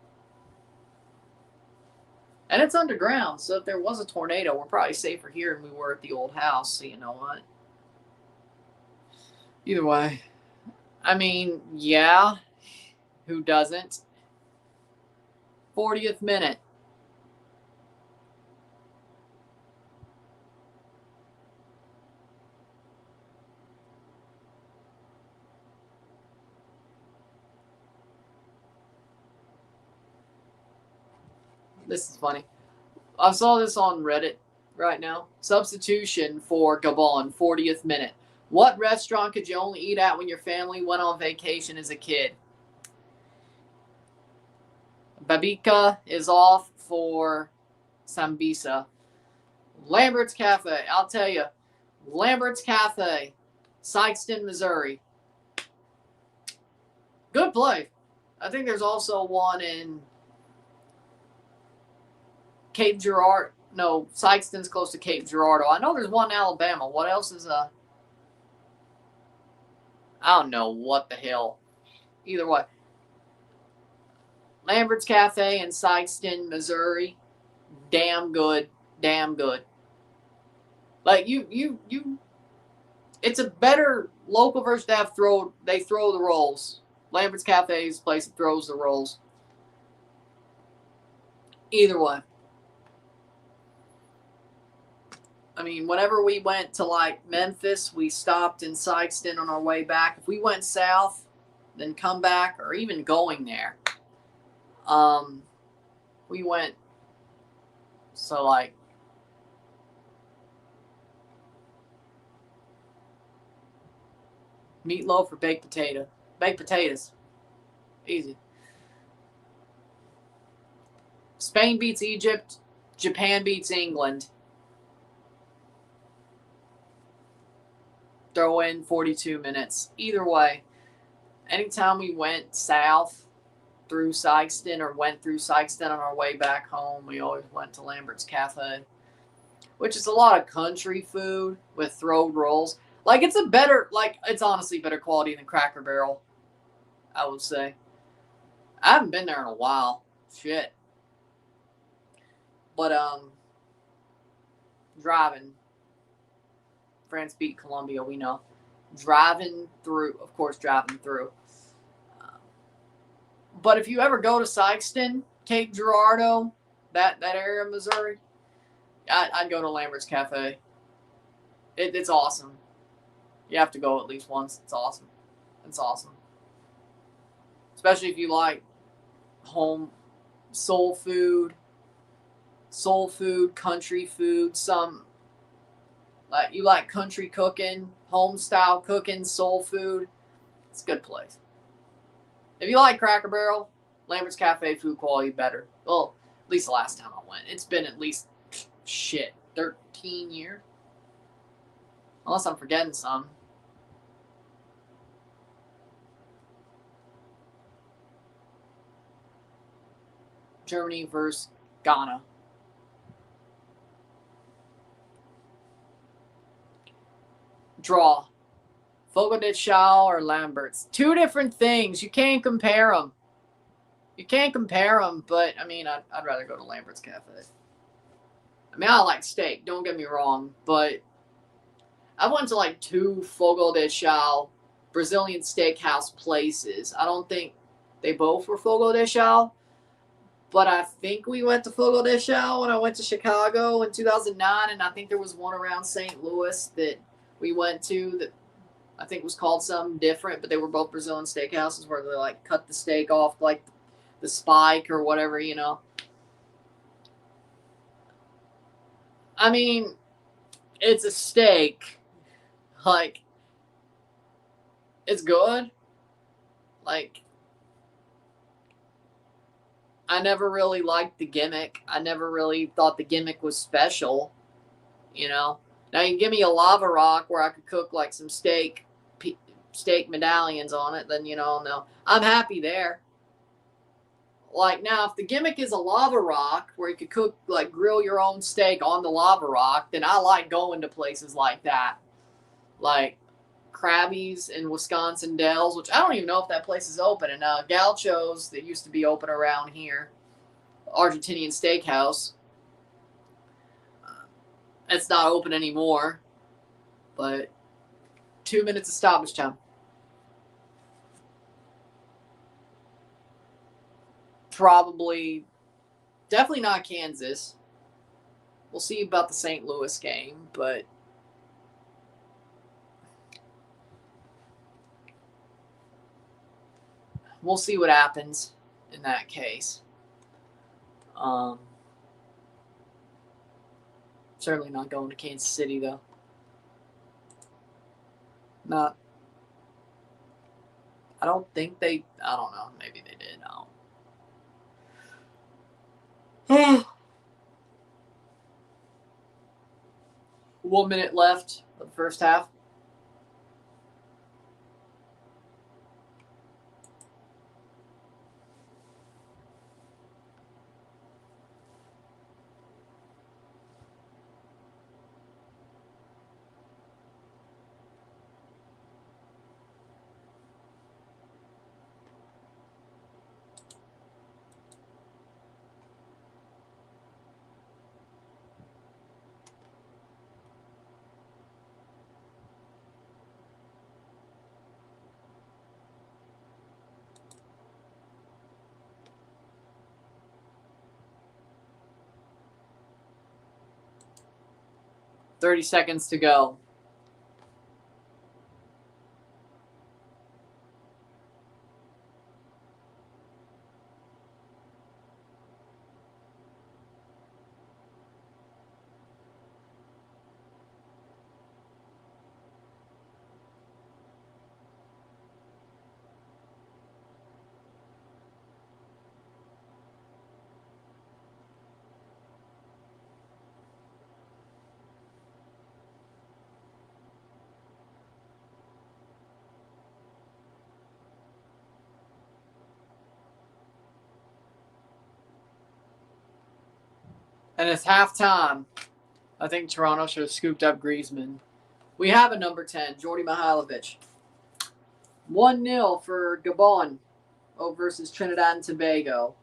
And it's underground, so if there was a tornado, we're probably safer here than we were at the old house, so you know what? Either way. I mean, yeah. Who doesn't? 40th minute. This is funny. I saw this on Reddit right now. Substitution for Gabon, 40th minute. What restaurant could you only eat at when your family went on vacation as a kid? Babika is off for Sambisa. Lambert's Cafe. I'll tell you. Lambert's Cafe. Sykeston, Missouri. Good play. I think there's also one in Cape Girardeau. No, Sykeston's close to Cape Girardeau. I know there's one in Alabama. What else is I don't know what the hell. Either way. Lambert's Cafe in Sykeston, Missouri. Damn good. Damn good. Like you it's a better local version staff they throw the rolls. Lambert's Cafe is the place that throws the rolls. Either way. I mean, whenever we went to like Memphis, we stopped in Sykeston on our way back. If we went south, then come back, or even going there, we went. So like, meatloaf or baked potatoes, easy. Spain beats Egypt. Japan beats England. Throw in 42 minutes. Either way, anytime we went south, through Sykeston or went through Sykeston on our way back home, we always went to Lambert's Cafe, which is a lot of country food with throwed rolls. Like, it's it's honestly better quality than Cracker Barrel, I would say. I haven't been there in a while. Shit. But, driving. France beat Colombia, we know. Driving through. But if you ever go to Sykeston, Cape Girardeau, that area of Missouri, I'd go to Lambert's Cafe. It's awesome. You have to go at least once. It's awesome. It's awesome. Especially if you like home soul food, country food, you like country cooking, home style cooking, soul food. It's a good place. If you like Cracker Barrel, Lambert's Cafe food quality better. Well, at least the last time I went. It's been at least 13 years. Unless I'm forgetting some. Germany versus Ghana. Draw. Fogo de Chao or Lambert's. Two different things. You can't compare them. But, I mean, I'd rather go to Lambert's Cafe. I mean, I like steak. Don't get me wrong. But I went to, like, 2 Fogo de Chao Brazilian steakhouse places. I don't think they both were Fogo de Chao. But I think we went to Fogo de Chao when I went to Chicago in 2009. And I think there was one around St. Louis that we went to that I think was called something different, but they were both Brazilian steakhouses where they like cut the steak off like the spike or whatever, you know. I mean, it's a steak. Like, it's good. Like, I never really liked the gimmick. I never really thought the gimmick was special, you know. Now you give me a lava rock where I could cook like some steak medallions on it, then, you know, no, I'm happy there. Like, now, if the gimmick is a lava rock where you could cook, like, grill your own steak on the lava rock, then I like going to places like that. Like Krabby's in Wisconsin Dells, which I don't even know if that place is open, and Gaucho's that used to be open around here, Argentinian Steakhouse. It's not open anymore, but 2 minutes of stoppage time. Definitely not Kansas. We'll see about the St. Louis game, but we'll see what happens in that case. Certainly not going to Kansas City, though. I don't think I don't know. Maybe they did. I don't. 1 minute left of the first half. $30 seconds to go. And it's halftime. I think Toronto should have scooped up Griezmann. We have a number 10, Jordi Mihailovic. 1-0 for Gabon versus Trinidad and Tobago.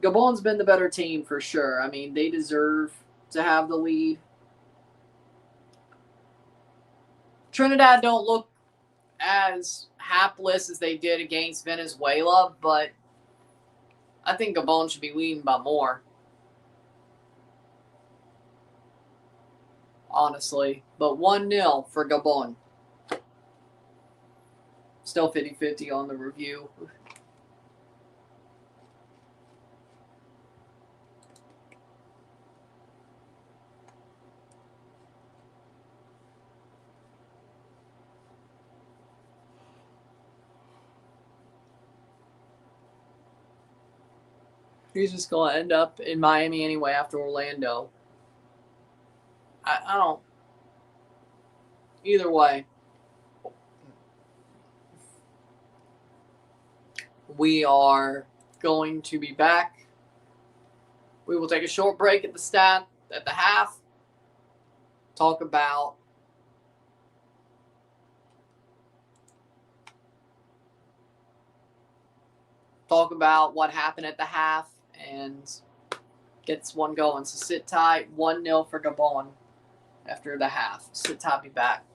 Gabon's been the better team for sure. I mean, they deserve to have the lead. Trinidad don't look as hapless as they did against Venezuela, but I think Gabon should be leading by more. Honestly. But 1-0 for Gabon. Still 50-50 on the review. He's just going to end up in Miami anyway after Orlando. I don't. Either way. We are going to be back. We will take a short break at the half. Talk about what happened at the half and get this one going. So sit tight. 1-0 for Gabon after the half. Sit tight, be back.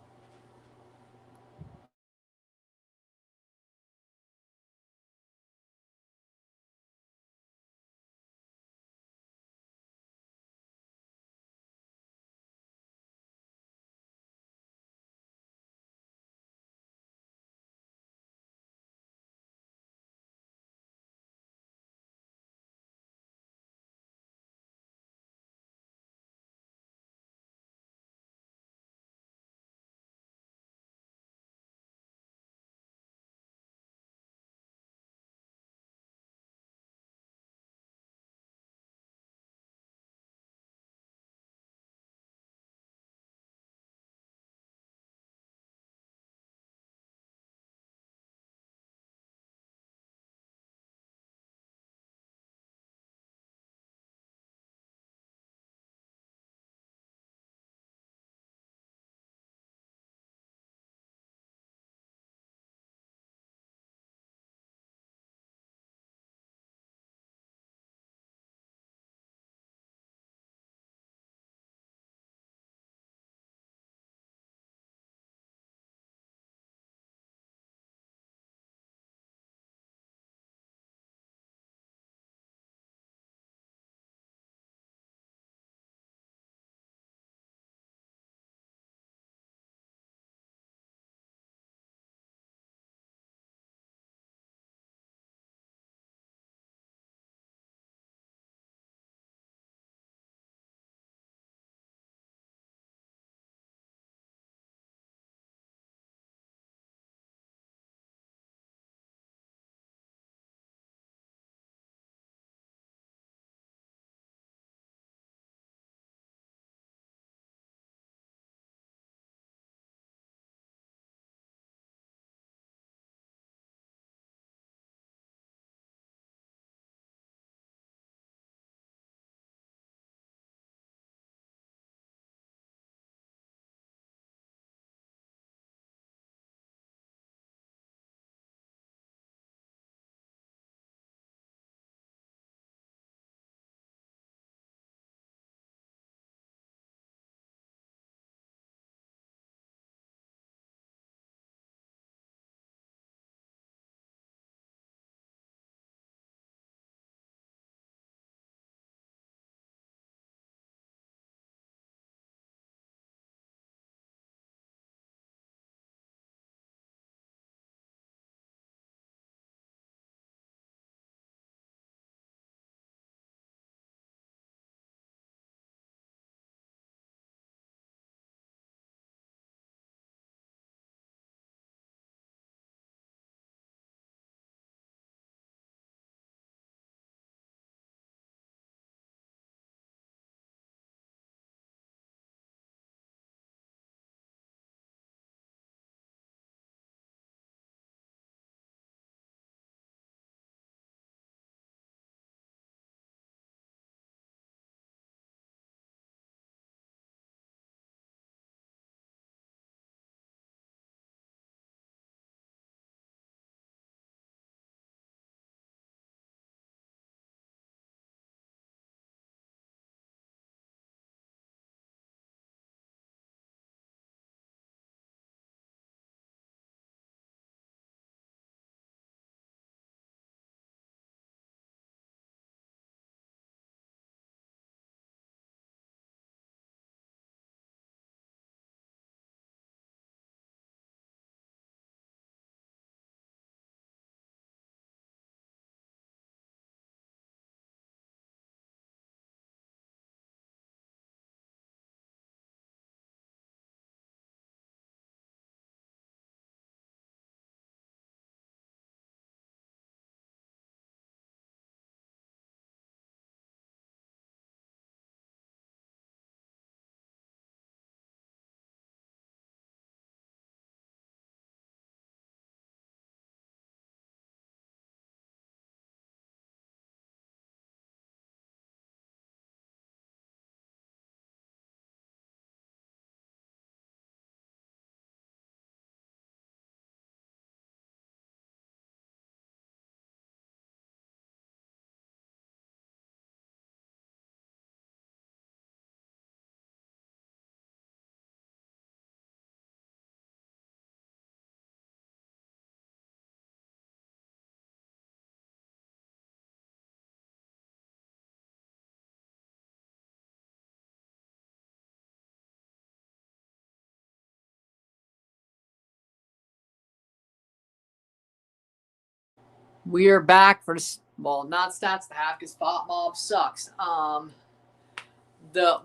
We are back for this. Well, not stats to half because Pop Mob sucks.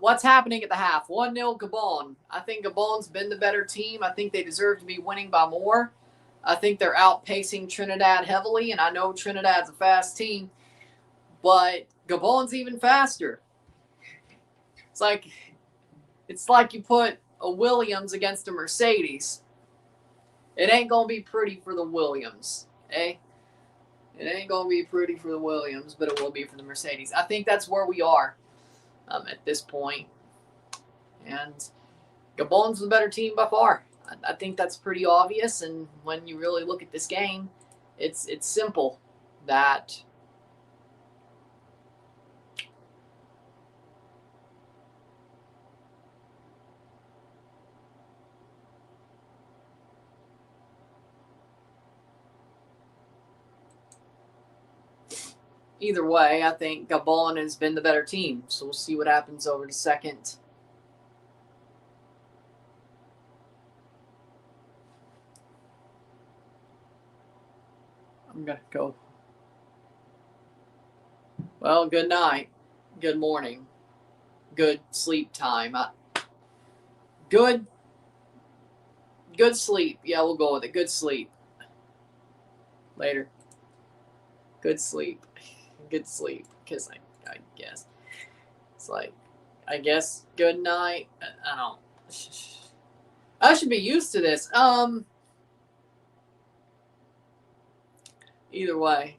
What's happening at the half? 1-0 Gabon. I think Gabon's been the better team. I think they deserve to be winning by more. I think they're outpacing Trinidad heavily, and I know Trinidad's a fast team, but Gabon's even faster. It's like you put a Williams against a Mercedes. It ain't gonna be pretty for the Williams, eh? It ain't gonna be pretty for the Williams, but it will be for the Mercedes. I think that's where we are at this point. And Gabon's the better team by far. I think that's pretty obvious. And when you really look at this game, it's simple that either way, I think Gabon has been the better team. So we'll see what happens over the second. I'm going to go. Well, good night. Good morning. Good sleep time. Good sleep. Yeah, we'll go with it. Good sleep. Later. Good sleep. Good sleep. Because I guess. It's like, I guess good night. I don't. I should be used to this. Either way.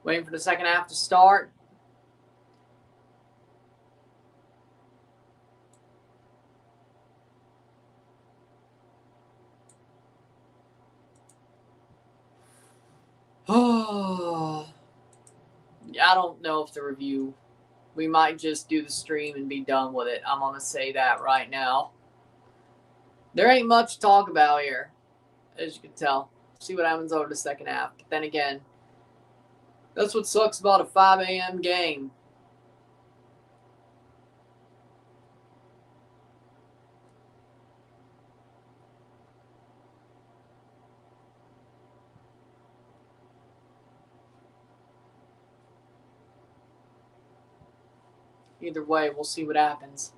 Waiting for the second half to start. Oh, I don't know if the review. We might just do the stream and be done with it. I'm gonna say that right now. There ain't much to talk about here, as you can tell. See what happens over the second half. But then again, that's what sucks about a 5 a.m. game. Either way, we'll see what happens.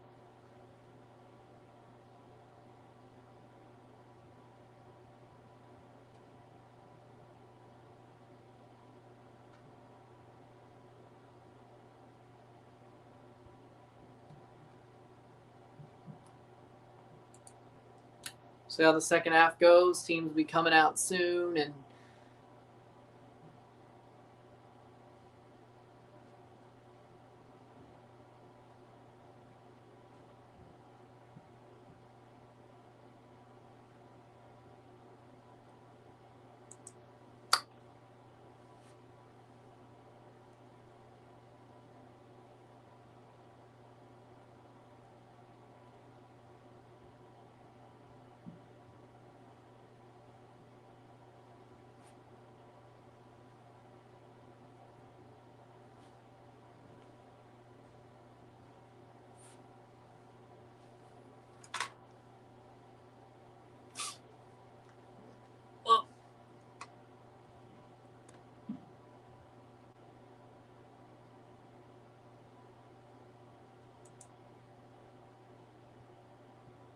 See how the second half goes. Teams will be coming out soon, and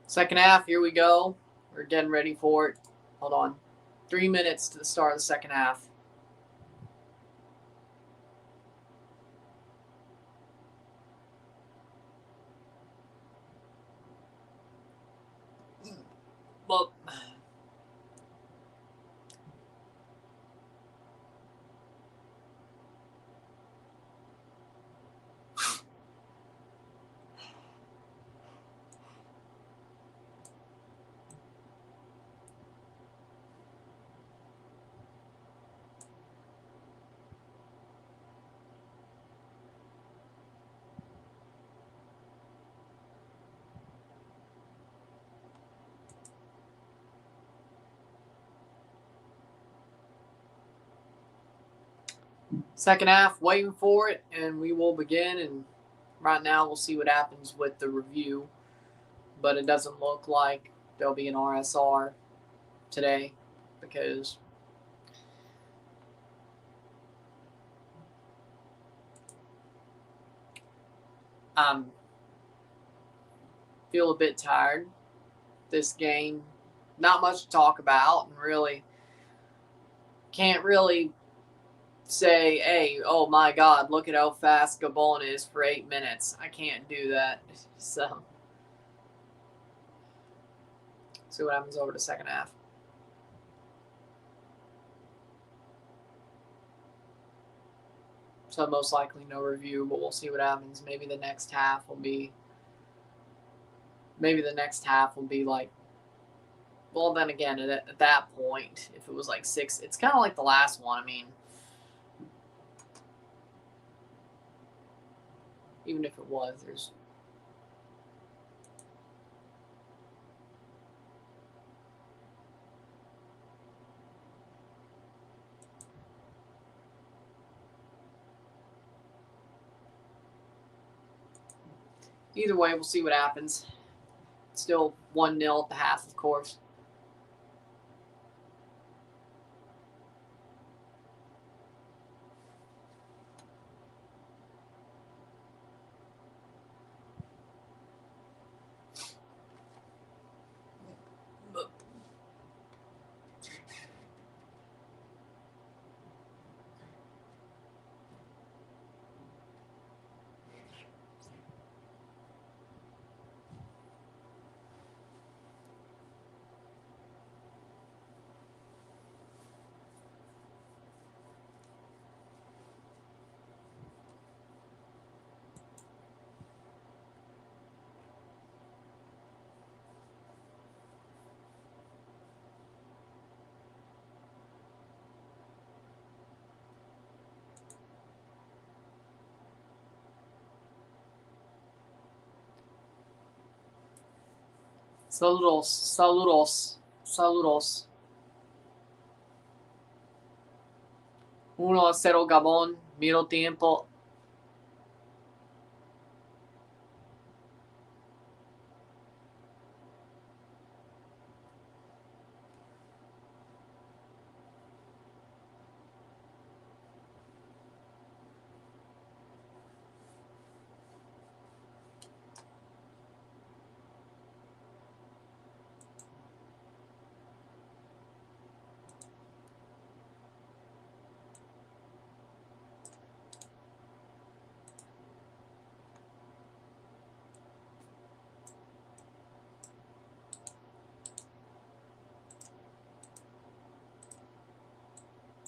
second half, here we go. We're getting ready for it. Hold on. 3 minutes to the start of the second half. Well, Second half, waiting for it, and we will begin. And right now, we'll see what happens with the review. But it doesn't look like there'll be an RSR today because I feel a bit tired. This game, not much to talk about, and really can't really say, hey, oh my God, look at how fast Gabon is for 8 minutes. I can't do that. So, see what happens over the second half. So most likely no review, but we'll see what happens. Maybe the next half will be like, well, then again, at that point, if it was like 6, it's kind of like the last one. I mean, even if it was, there's either way, we'll see what happens. Still 1-0 at the half, of course. Saludos, saludos, saludos. 1-0 Gabon, medio tiempo.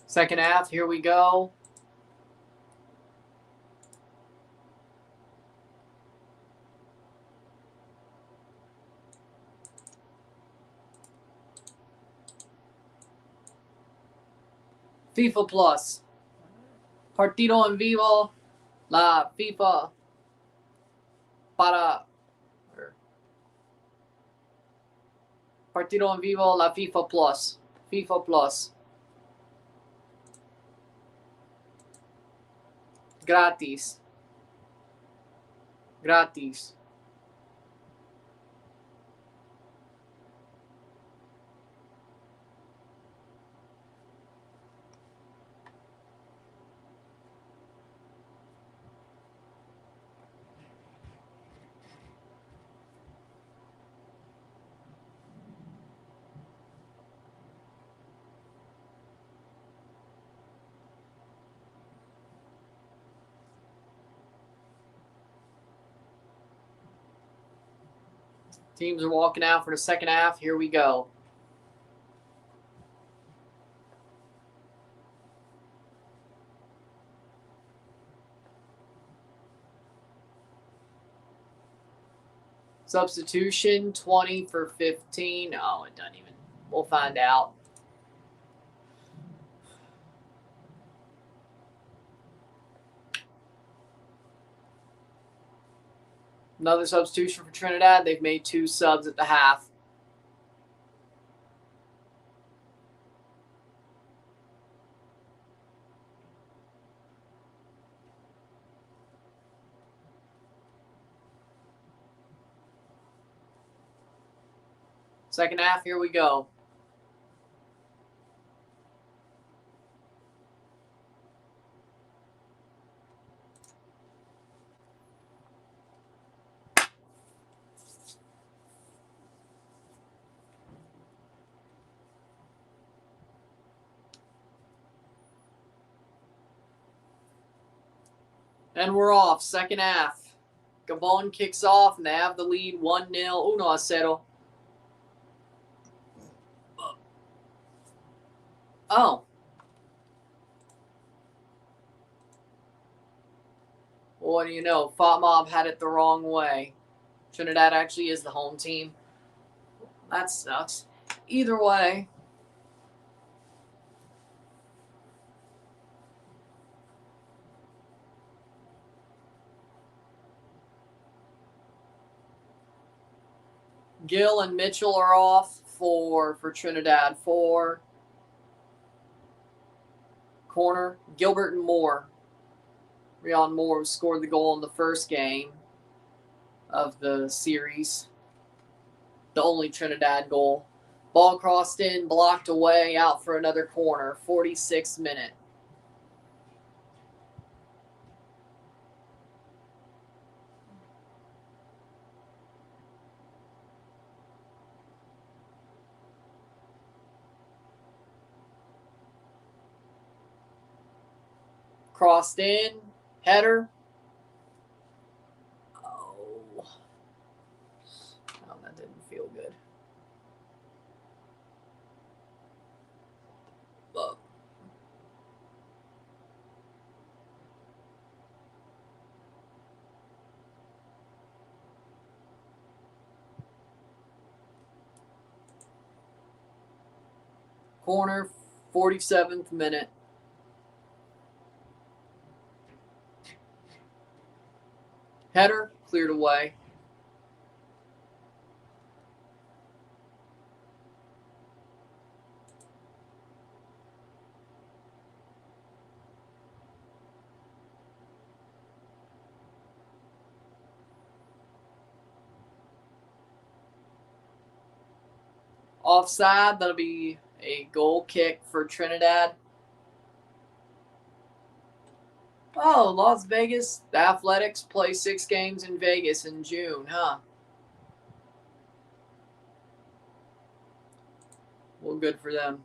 Second half, here we go. FIFA Plus. Partido en vivo. La FIFA para. Partido en vivo. La FIFA Plus. FIFA Plus. Gratis. Gratis. Teams are walking out for the second half. Here we go. Substitution, 20 for 15. Oh, it doesn't even. We'll find out. Another substitution for Trinidad. They've made 2 subs at the half. Second half, here we go. And we're off. Second half. Gabon kicks off, and they have the lead 1-0. 1-0. Oh. Well, what do you know? FOTMob had it the wrong way. Trinidad actually is the home team. That sucks. Either way. Gill and Mitchell are off for Trinidad. For corner, Gilbert and Moore. Rion Moore scored the goal in the first game of the series. The only Trinidad goal. Ball crossed in, blocked away, out for another corner. 46th minute. Crossed in, header. Oh, that didn't feel good. But corner, 47th minute. Header, cleared away. Offside, that'll be a goal kick for Trinidad. Oh, Las Vegas. The Athletics play 6 games in Vegas in June, huh? Well, good for them.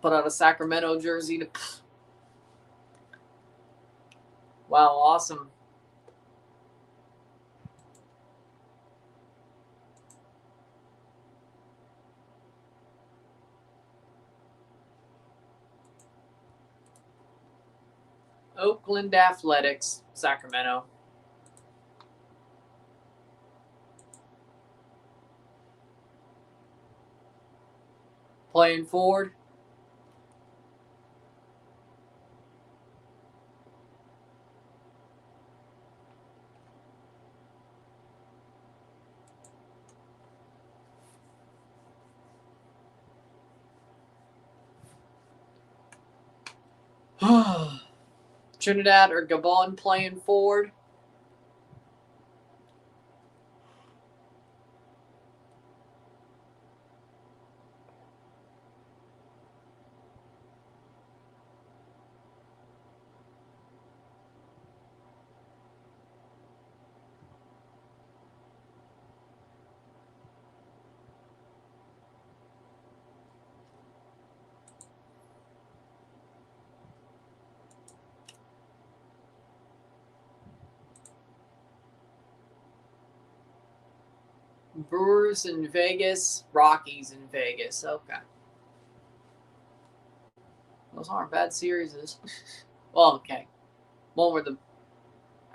Put out a Sacramento jersey to... Wow, awesome. Oakland Athletics, Sacramento. Playing forward. Trinidad or Gabon playing forward. Brewers in Vegas, Rockies in Vegas. Okay. Those aren't bad series. Well, okay. One where the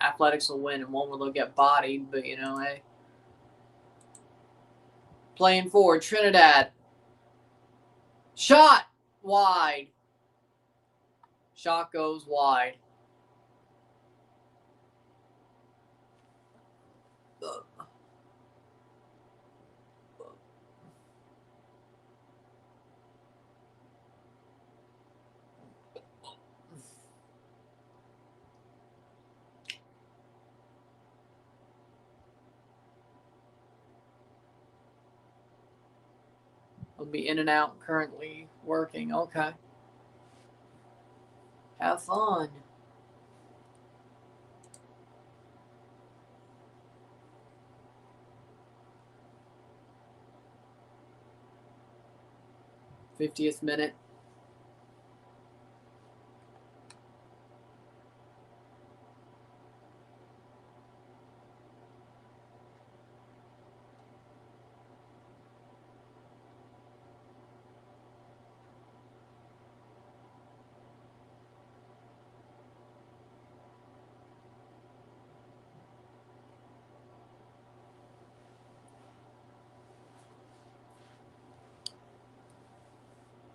Athletics will win and one where they'll get bodied, but hey. Playing forward, Trinidad. Shot wide. Shot goes wide. It'll be in and out, currently working. Okay. Have fun. '50th minute.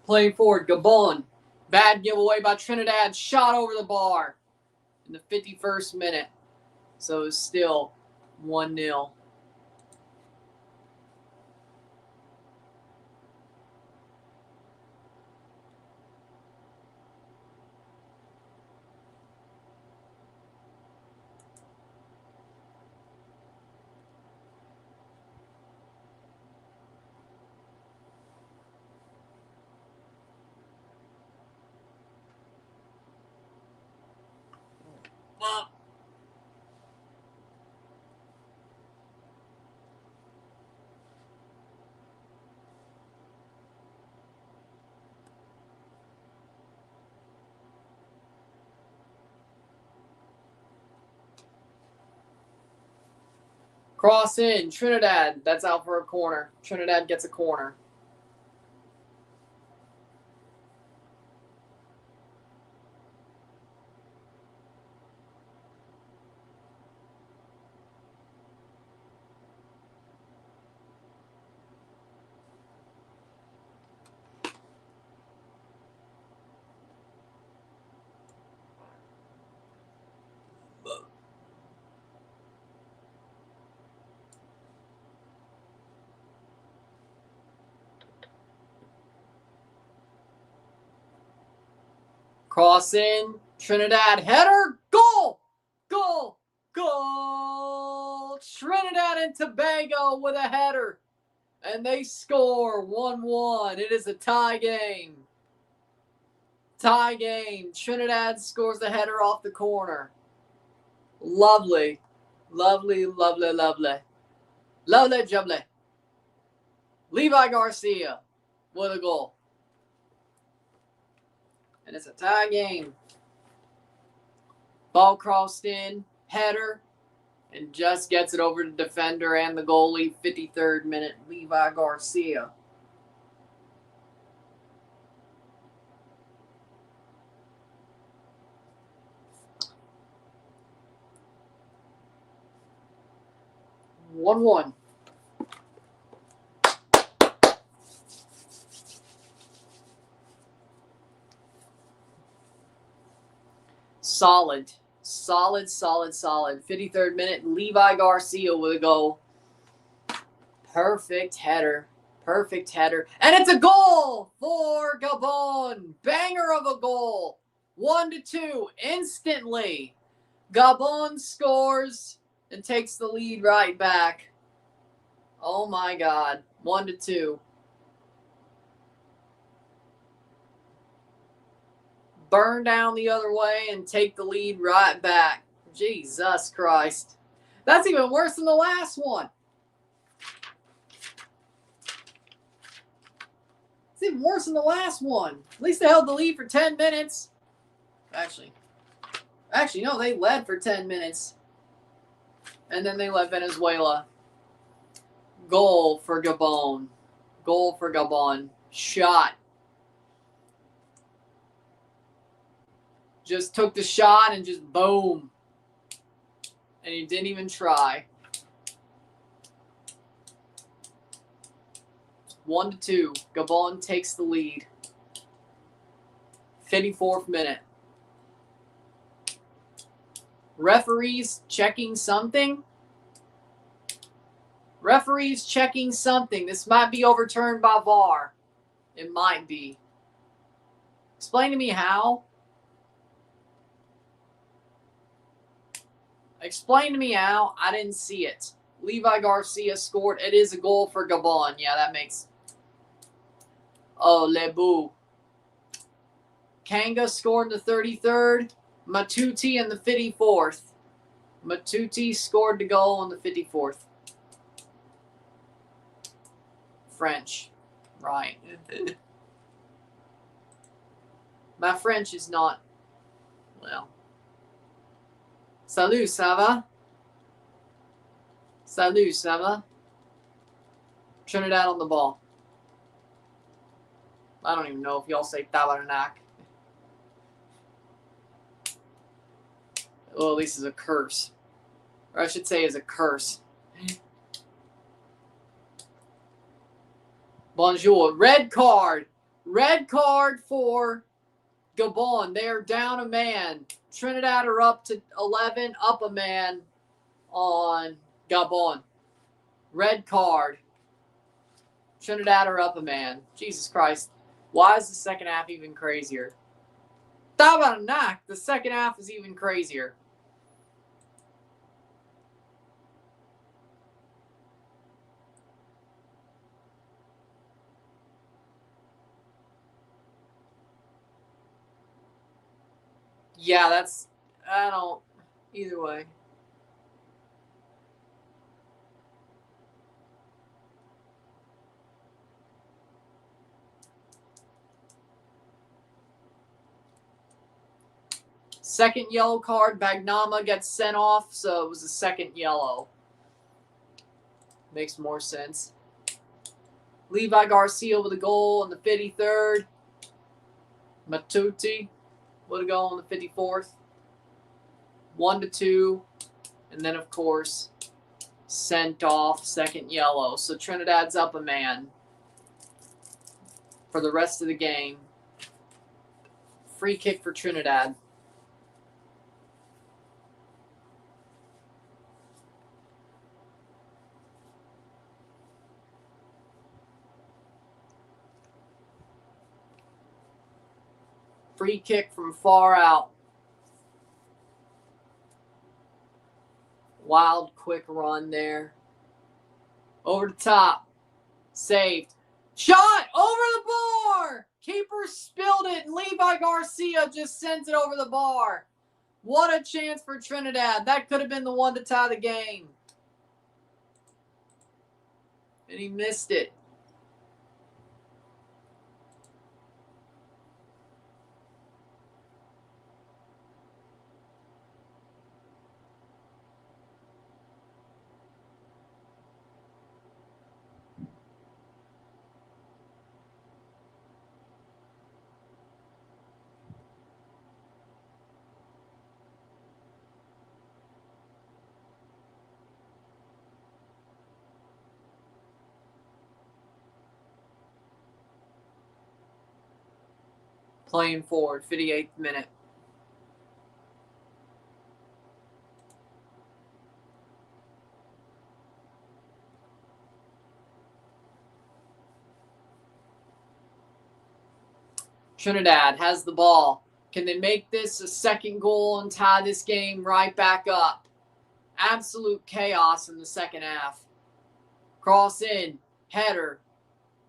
Playing forward, Gabon. Bad giveaway by Trinidad. Shot over the bar in the 51st minute. So it's still 1-0. Cross in, Trinidad. That's out for a corner. Trinidad gets a corner. Cross in, Trinidad header, goal, goal, goal. Trinidad and Tobago with a header, and they score 1-1. It is a tie game. Tie game. Trinidad scores the header off the corner. Lovely, lovely, lovely, lovely, lovely, jubbly. Levi Garcia with a goal. And it's a tie game. Ball crossed in, header, and just gets it over to the defender and the goalie. 53rd minute, Levi Garcia. One. Solid. 53rd minute, Levi Garcia with a goal. Perfect header. And it's a goal for Gabon. Banger of a goal. 1-2 instantly. Gabon scores and takes the lead right back. Oh my God. 1-2. Burn down the other way and take the lead right back. Jesus Christ. That's even worse than the last one. It's even worse than the last one. At least they held the lead for 10 minutes. Actually, no, they led for 10 minutes. And then they let Venezuela. Goal for Gabon. Shot. Just took the shot and just boom. And he didn't even try. 1-2. Gabon takes the lead. 54th minute. Referees checking something. This might be overturned by VAR. It might be. Explain to me how. I didn't see it. Levi Garcia scored. It is a goal for Gabon. Yeah, that makes Oh, Lebu. Kanga scored in the 33rd. Matuti in the 54th. Matuti scored the goal in the 54th. French. Right. My French is not, well. Salut, ça va? Salut, ça va? Trinidad on the ball. I don't even know if y'all say tabarnak. Well, at least it's a curse. Or I should say is a curse. Bonjour. Red card. Red card for Gabon. They are down a man. Trinidad are up to 11, up a man on Gabon. Red card. Trinidad are up a man. Jesus Christ. Why is the second half even crazier? Tabarnak. The second half is even crazier. Yeah, that's, I don't, either way. Second yellow card, Bagnama gets sent off, so it was a second yellow. Makes more sense. Levi Garcia with a goal in the 53rd. Matuti with a goal in the 54th. 1-2. And then, of course, sent off, second yellow. So Trinidad's up a man for the rest of the game. Free kick for Trinidad. Free kick from far out. Wild, quick run there. Over the top. Saved. Shot! Over the bar! Keeper spilled it, and Levi Garcia just sends it over the bar. What a chance for Trinidad. That could have been the one to tie the game. And he missed it. Playing forward, 58th minute. Trinidad has the ball. Can they make this a second goal and tie this game right back up? Absolute chaos in the second half. Cross in, header,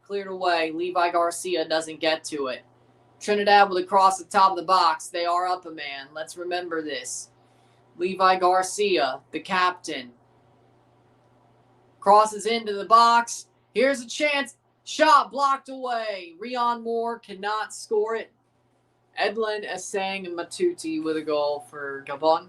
cleared away. Levi Garcia doesn't get to it. Trinidad will cross the top of the box. They are up a man. Let's remember this. Levi Garcia, the captain, crosses into the box. Here's a chance. Shot blocked away. Rion Moore cannot score it. Edlin, Asang, and Matuti with a goal for Gabon.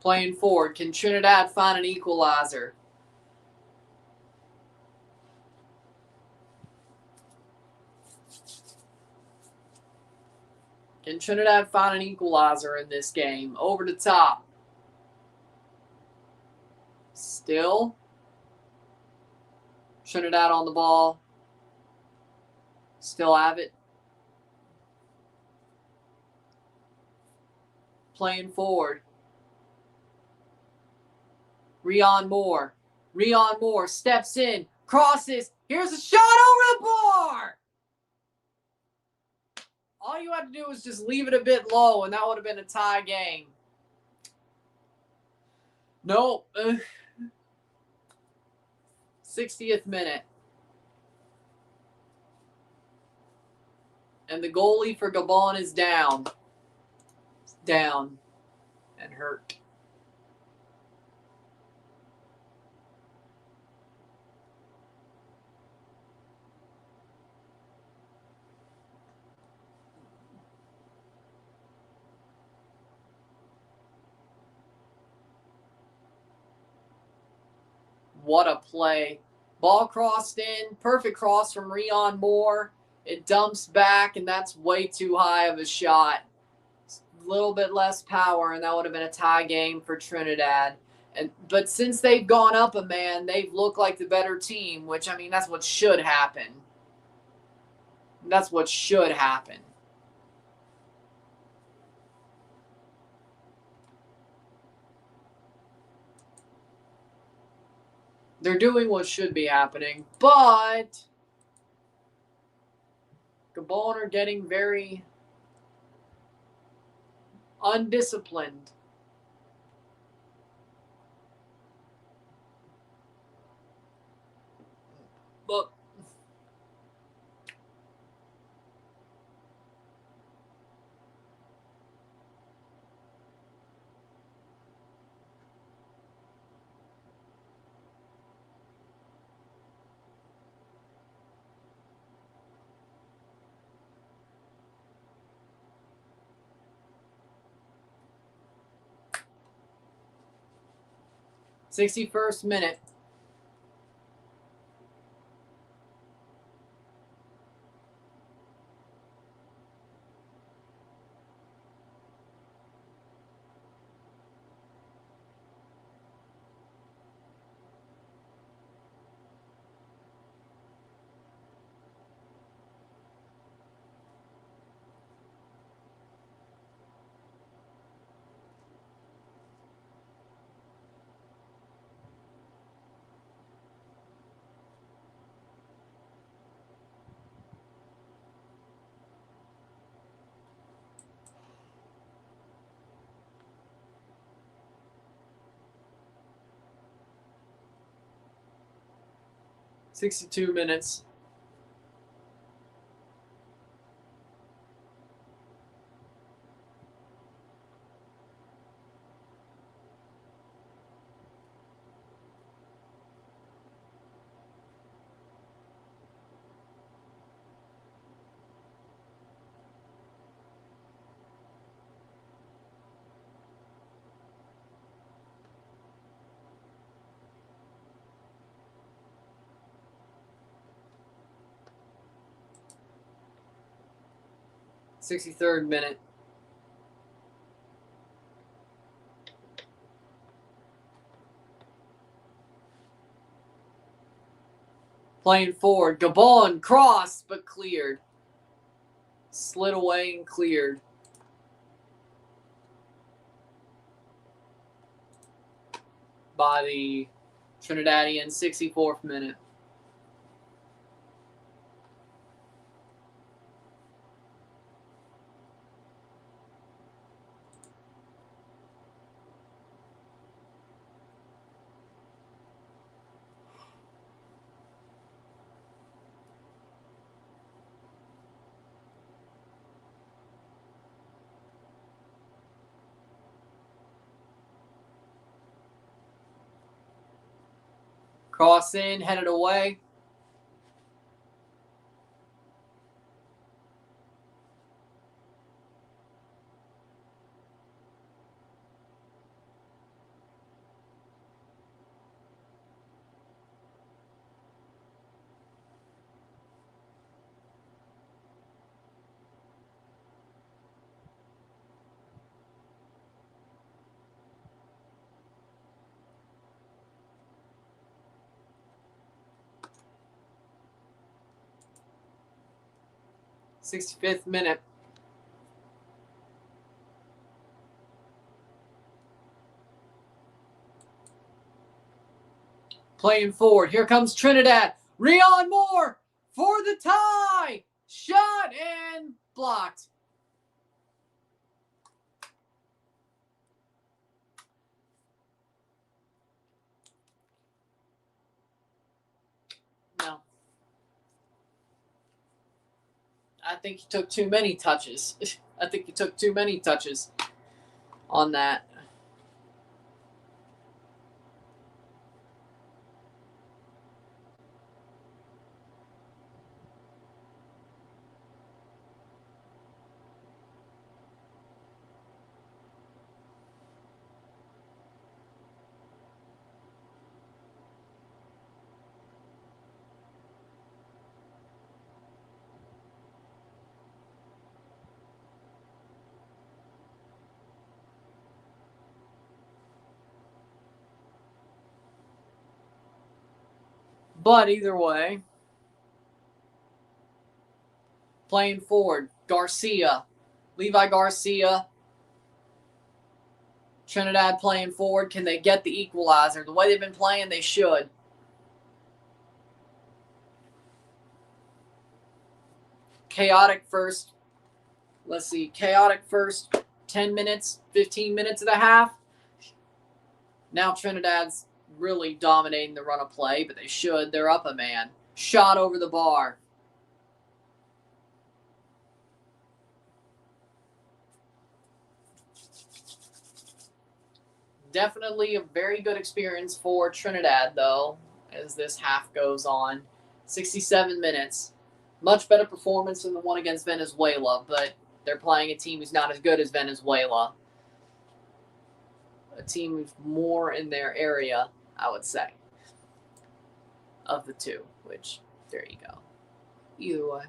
Playing forward. Can Trinidad find an equalizer? Can Trinidad find an equalizer in this game? Over the top. Still. Trinidad on the ball. Still have it. playing forward. Rion Moore. Rion Moore steps in, crosses. Here's a shot over the bar. All you had to do was just leave it a bit low, and that would have been a tie game. Nope. 60th minute. And the goalie for Gabon is down. Down and hurt. What a play. Ball crossed in. Perfect cross from Rion Moore. It dumps back, and that's way too high of a shot. A little bit less power, and that would have been a tie game for Trinidad. But since they've gone up a man, they've looked like the better team, which, I mean, that's what should happen. That's what should happen. They're doing what should be happening, but Gabon are getting very undisciplined. But '61st minute. '62 minutes. '63rd minute. Playing forward. Gabon crossed, but cleared. Slid away and cleared. By the Trinidadian 64th minute. Cross in, headed away. '65th minute. Playing forward. Here comes Trinidad. Rion Moore for the tie. Shot and blocked. No. I think he took too many touches. I think he took too many touches on that. But either way, playing forward, Garcia, Levi Garcia, Trinidad playing forward. Can they get the equalizer? The way they've been playing, they should. Chaotic first. Let's see. Chaotic first 10 minutes, 15 minutes of the half. Now Trinidad's really dominating the run of play, but they should. They're up a man. Shot over the bar. Definitely a very good experience for Trinidad, though, as this half goes on. 67 minutes. Much better performance than the one against Venezuela, but they're playing a team who's not as good as Venezuela. A team who's more in their area, I would say, of the two, which, there you go. Either way.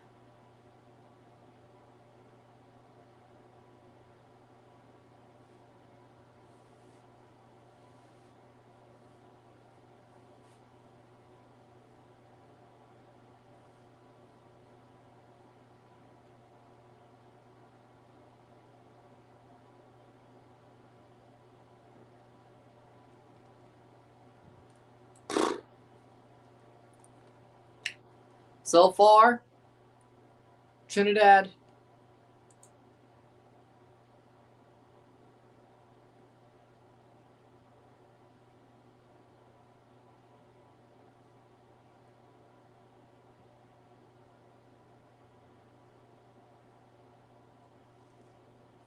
So far, Trinidad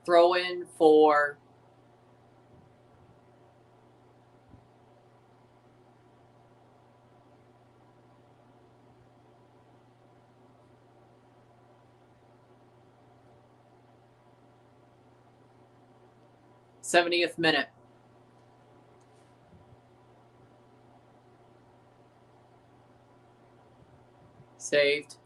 throw in for th minute. Saved.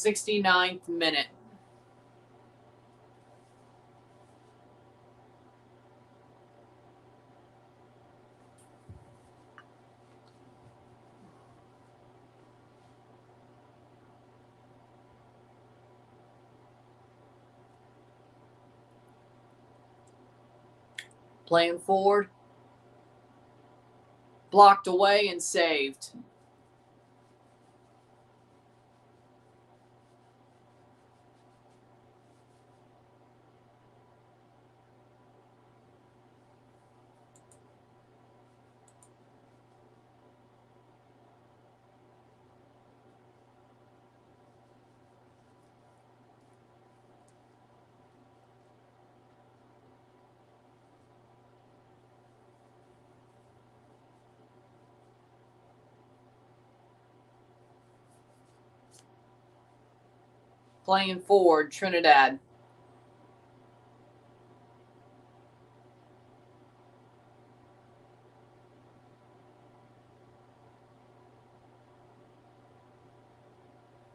th minute. Playing forward. Blocked away and saved. Playing forward, Trinidad.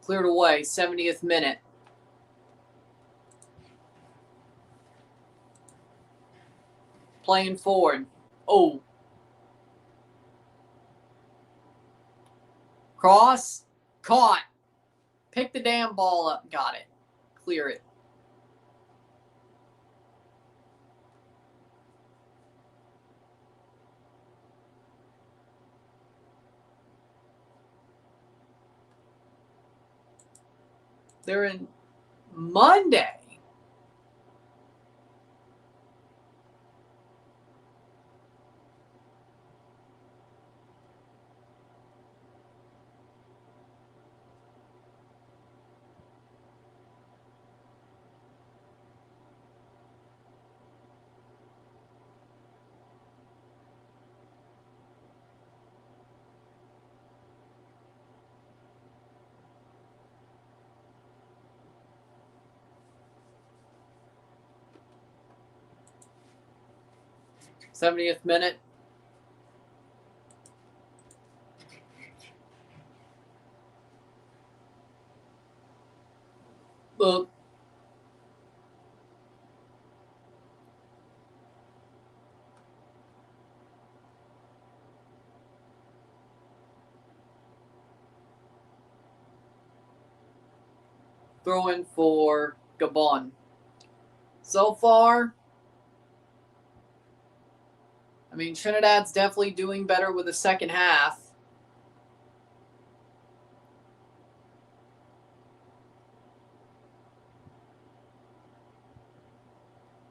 Cleared away, 70th minute. Playing forward. Oh. Cross. Caught. Pick the damn ball up. Got it. Clear it. They're in Monday. '70th minute. Look. Throw in for Gabon. So far, I mean, Trinidad's definitely doing better with the second half.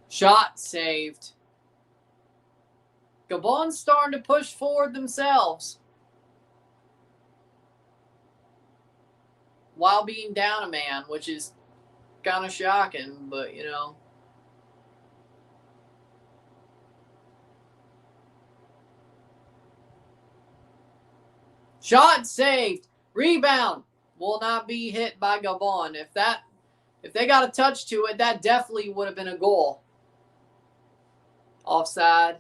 Shot saved. Gabon's starting to push forward themselves while being down a man, which is kind of shocking, but you know. Shot saved. Rebound will not be hit by Gabon. If they got a touch to it, that definitely would have been a goal. Offside.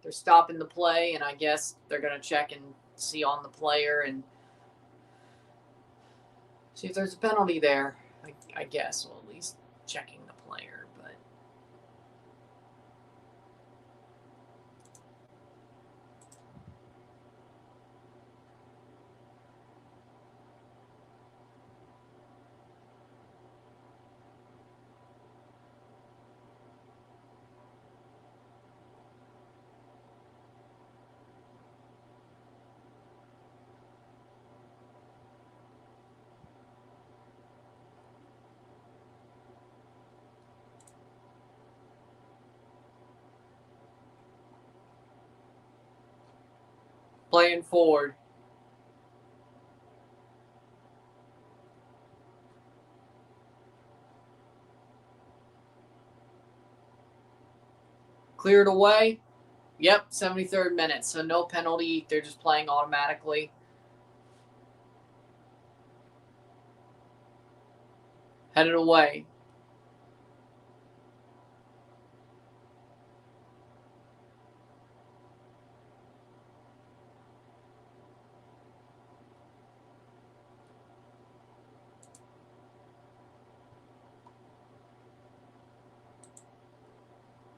They're stopping the play, and I guess they're going to check and see on the player and see if there's a penalty there. I guess. Well, at least checking the player, but playing forward. Cleared away. Yep, 73rd minute. So no penalty. They're just playing automatically. Headed away.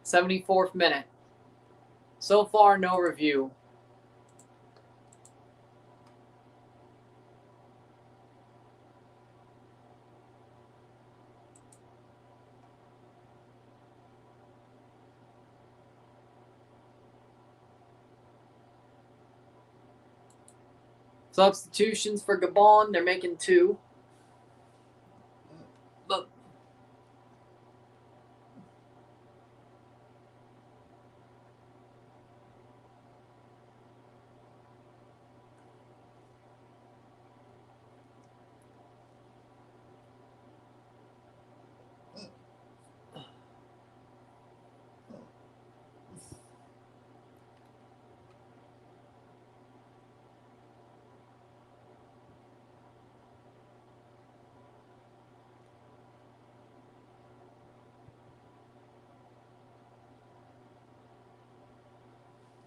'74th minute. So far, no review. Substitutions for Gabon. They're making 2. But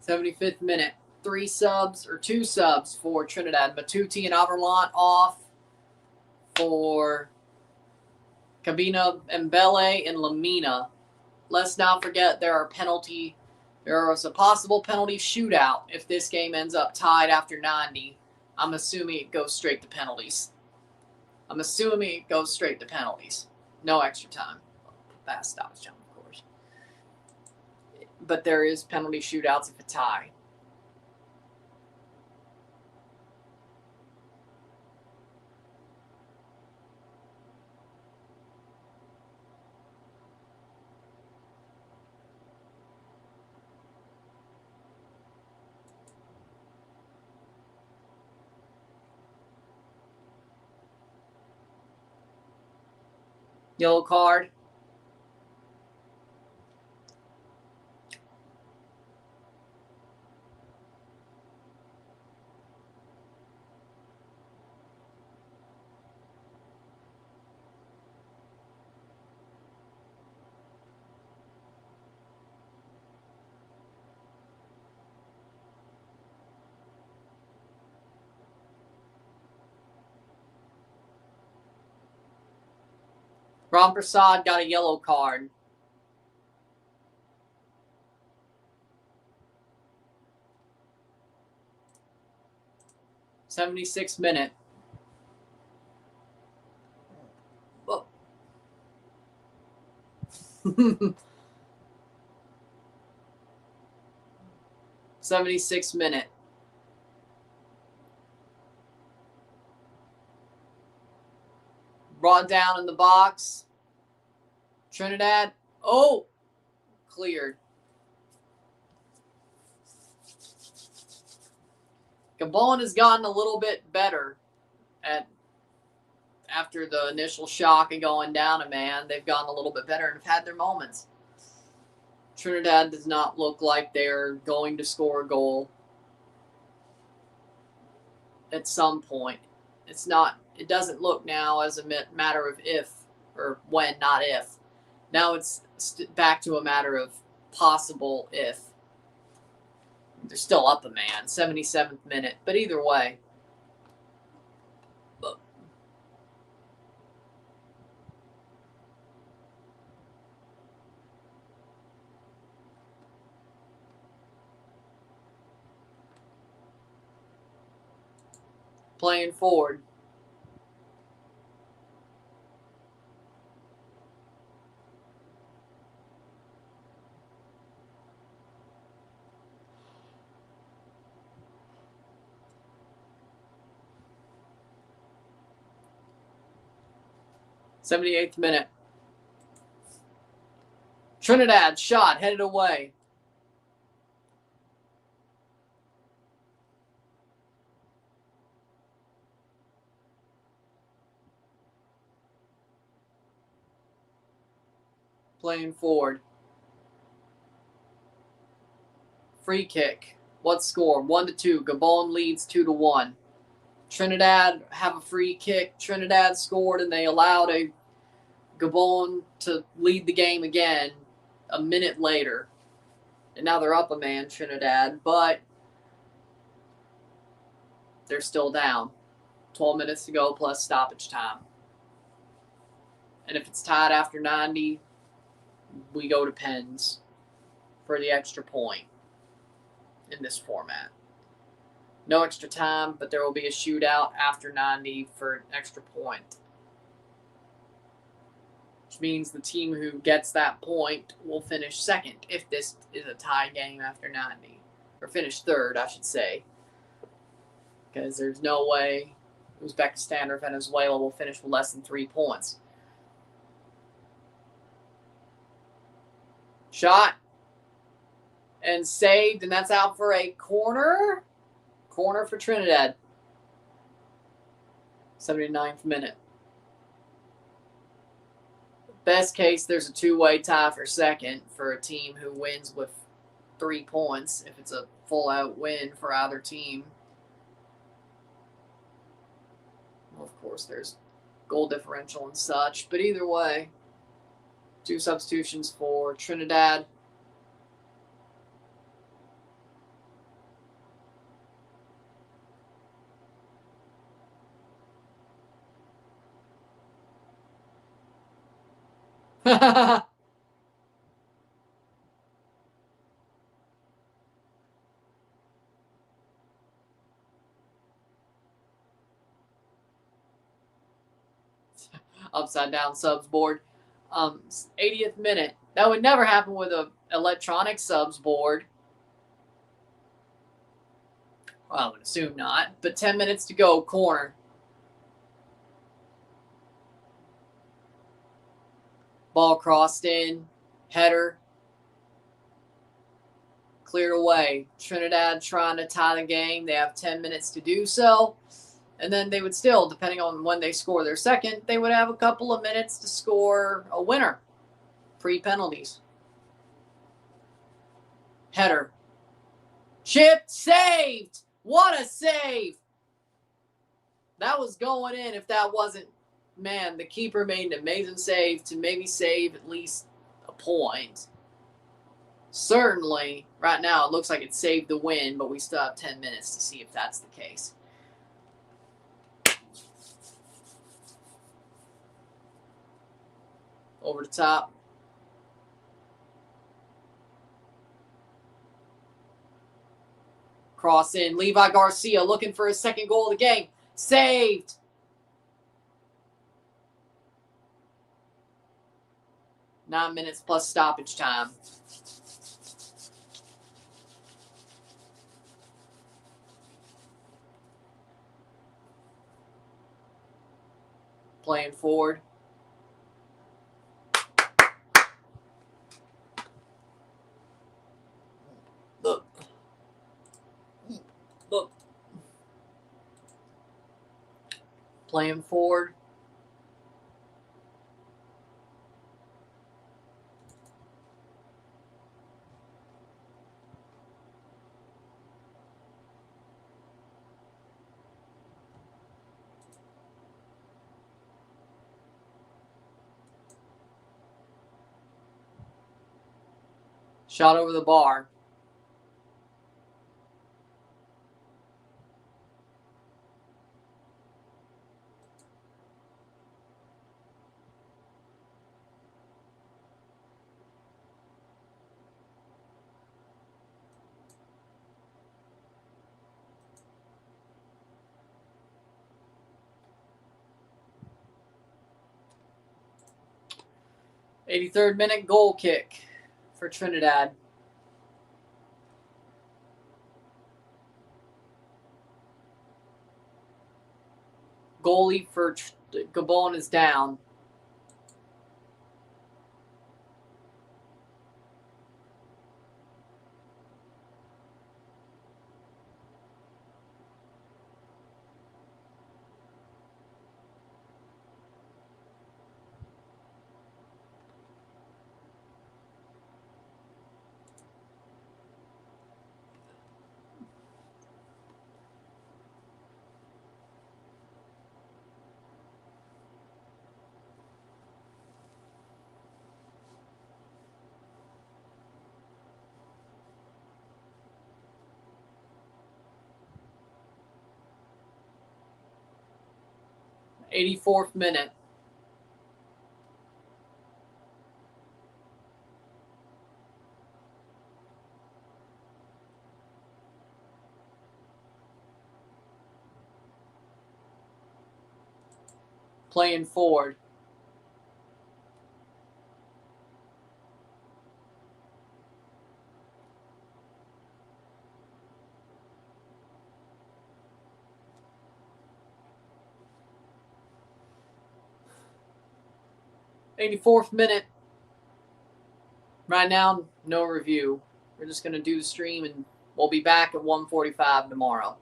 '75th minute. 3 subs or 2 subs for Trinidad. Matuti and Averlant off for Cabina Mbele and Lamina. Let's not forget there are penalty There is a possible penalty shootout if this game ends up tied after 90. I'm assuming it goes straight to penalties. No extra time. Fast stoppage time, of course. But there is penalty shootouts if a tie. Yellow card. Ram Prasad got a yellow card. '76 minute. Oh. 76 minute. Brought down in the box. Trinidad. Oh, cleared. Gabon has gotten a little bit better after the initial shock of going down a man. They've gotten a little bit better and have had their moments. Trinidad does not look like they're going to score a goal at some point. It doesn't look now as a matter of if or when, not if. Now it's back to a matter of possible if. They're still up a man, 77th minute. But either way. Playing forward. '78th minute. Trinidad shot headed away. Playing forward. Free kick. What score? 1-2. Gabon leads 2-1. Trinidad have a free kick. Trinidad scored, and they allowed a Gabon to lead the game again a minute later. And now they're up a man, Trinidad, but they're still down. 12 minutes to go plus stoppage time. And if it's tied after 90, we go to pens for the extra point in this format. No extra time, but there will be a shootout after 90 for an extra point. Which means the team who gets that point will finish second if this is a tie game after 90. Or finish third, I should say. Because there's no way Uzbekistan or Venezuela will finish with less than 3 points. Shot. And saved, and that's out for a corner. Corner for Trinidad. 79th minute. Best case, there's a two-way tie for second for a team who wins with 3 points if it's a full-out win for either team. Well, of course, there's goal differential and such, but either way, 2 substitutions for Trinidad. upside down subs board. 80th minute. That would never happen with a electronic subs board. Well, I would assume not. But 10 minutes to go, corner. Ball crossed in. Header. Cleared away. Trinidad trying to tie the game. They have 10 minutes to do so. And then they would still, depending on when they score their second, they would have a couple of minutes to score a winner. Pre-penalties. Header. Chipped. Saved. What a save. That was going in if that wasn't, man, the keeper made an amazing save to maybe save at least a point. Certainly, right now, it looks like it saved the win, but we still have 10 minutes to see if that's the case. Over the top. Cross in. Levi Garcia looking for his second goal of the game. Saved. Nine minutes plus stoppage time. Playing forward. Look. Playing forward. Shot over the bar. '83rd minute goal kick for Trinidad. Goalie for Gabon is down. '84th minute. Playing forward. '84th minute. Right now, no review. We're just going to do the stream, and we'll be back at 1:45 tomorrow.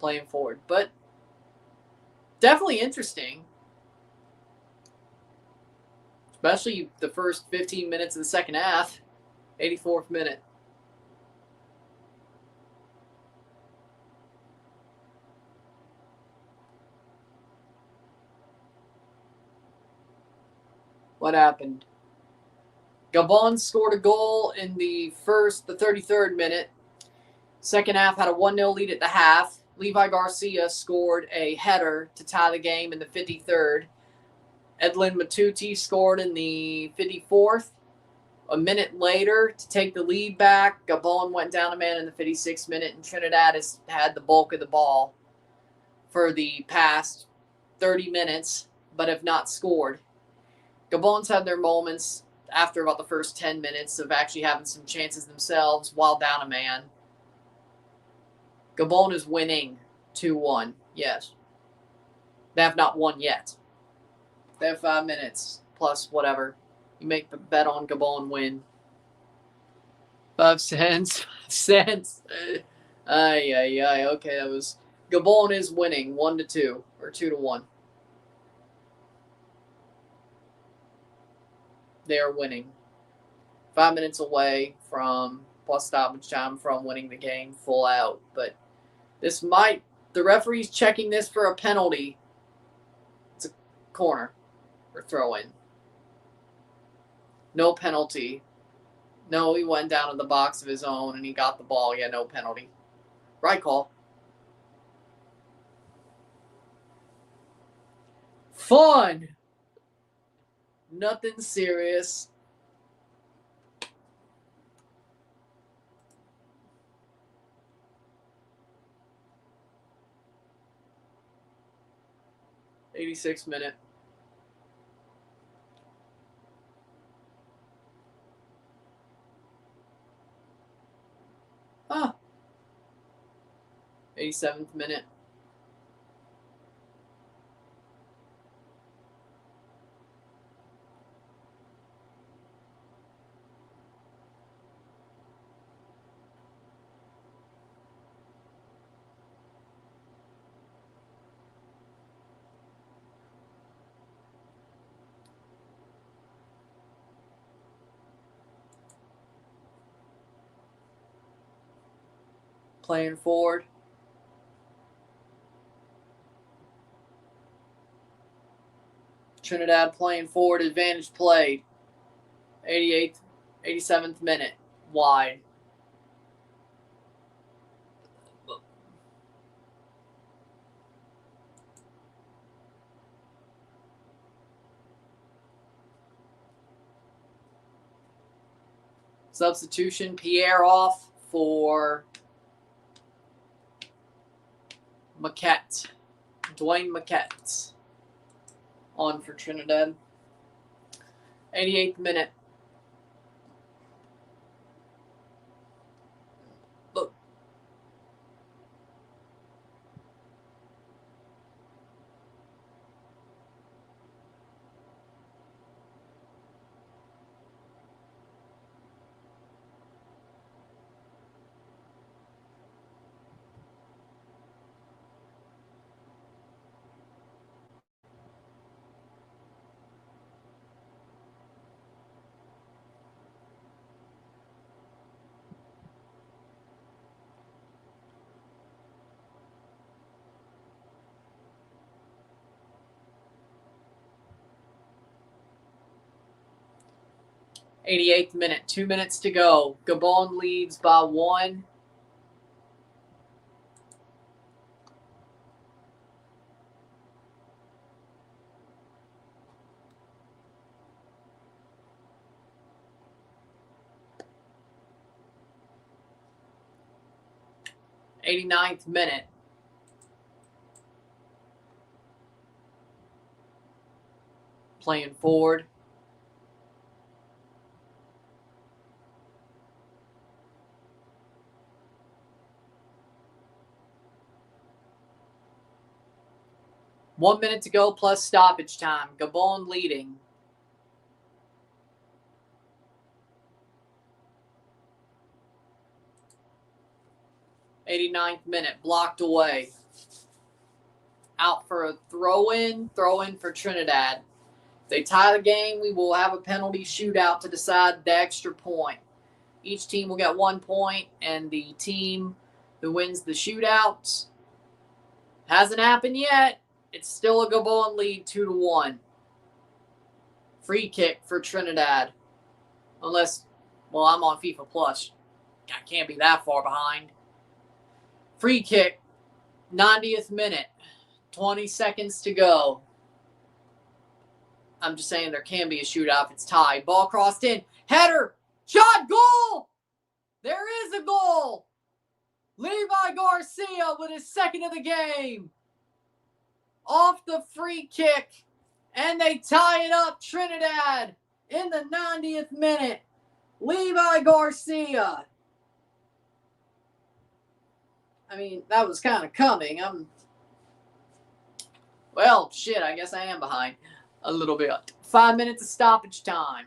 Playing forward. But definitely interesting. Especially the first 15 minutes of the second half. 84th minute. What happened? Gabon scored a goal in the 33rd minute. Second half had a 1-0 lead at the half. Levi Garcia scored a header to tie the game in the 53rd. Edlin Matuti scored in the 54th. A minute later, to take the lead back, Gabon went down a man in the 56th minute, and Trinidad has had the bulk of the ball for the past 30 minutes, but have not scored. Gabon's had their moments after about the first 10 minutes of actually having some chances themselves while down a man. Gabon is winning 2-1, yes. They have not won yet. They have 5 minutes plus whatever. You make the bet on Gabon win. 5 cents. 5 cents. Okay, that was... Gabon is winning 1-2 or 2-1. They are winning. 5 minutes away from plus stoppage time from winning the game full out. But this might... The referee's checking this for a penalty. It's a corner or throw-in. No penalty. No, he went down to the box of his own and he got the ball. Yeah, no penalty. Right call. Fun. Nothing serious. '86th minute. Ah. 87th minute. Playing forward. Trinidad playing forward. Advantage played. 87th minute. Wide. Substitution. Pierre off for Maquette. Dwayne Maquette on for Trinidad. 88th minute. Look. '88th minute. 2 minutes to go. Gabon leads by 1. '89th minute. Playing forward. One minute to go plus stoppage time. Gabon leading. '89th minute. Blocked away. Out for a throw-in. Throw-in for Trinidad. If they tie the game, we will have a penalty shootout to decide the extra point. Each team will get 1 point, and the team who wins the shootout hasn't happened yet. It's still a Gabon lead 2-1. Free kick for Trinidad. Unless, well, I'm on FIFA Plus. I can't be that far behind. Free kick, 90th minute. 20 seconds to go. I'm just saying there can be a shootout if it's tied. Ball crossed in. Header Garcia with his second of the game. Off the free kick. And they tie it up, Trinidad, in the 90th minute. Levi Garcia. I mean, that was kind of coming. Well, shit, I guess I am behind a little bit. 5 minutes of stoppage time.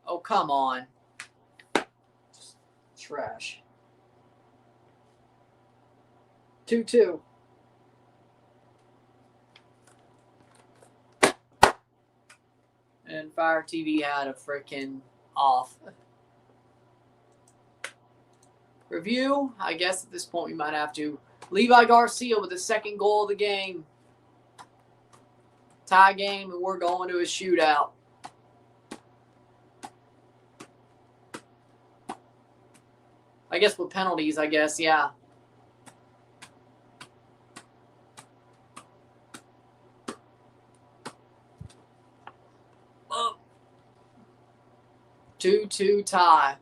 Oh, come on. Just trash. 2-2. And Fire TV had a freaking off. Review. I guess at this point we might have to. Levi Garcia with the second goal of the game. Tie game, and we're going to a shootout. I guess with penalties, I guess, yeah. Oh. 2-2 tie.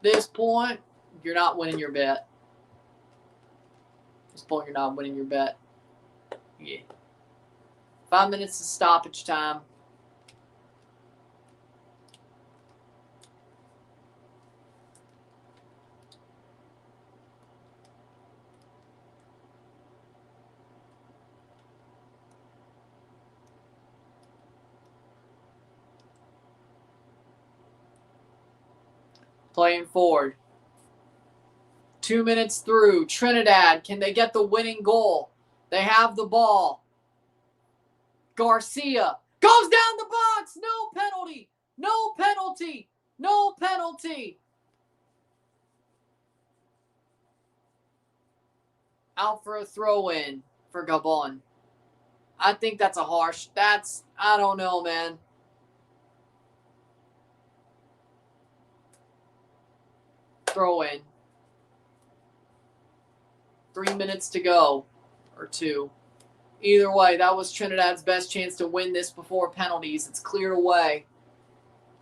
This point, you're not winning your bet. This point, you're not winning your bet. Yeah. 5 minutes of stoppage time. Playing forward. 2 minutes through. Trinidad, can they get the winning goal? They have the ball. Garcia goes down the box. No penalty. No penalty. No penalty. Out for a throw-in for Gabon. I think that's a harsh. I don't know, man. Throw-in. 3 minutes to go. Or 2. Either way, that was Trinidad's best chance to win this before penalties. It's cleared away.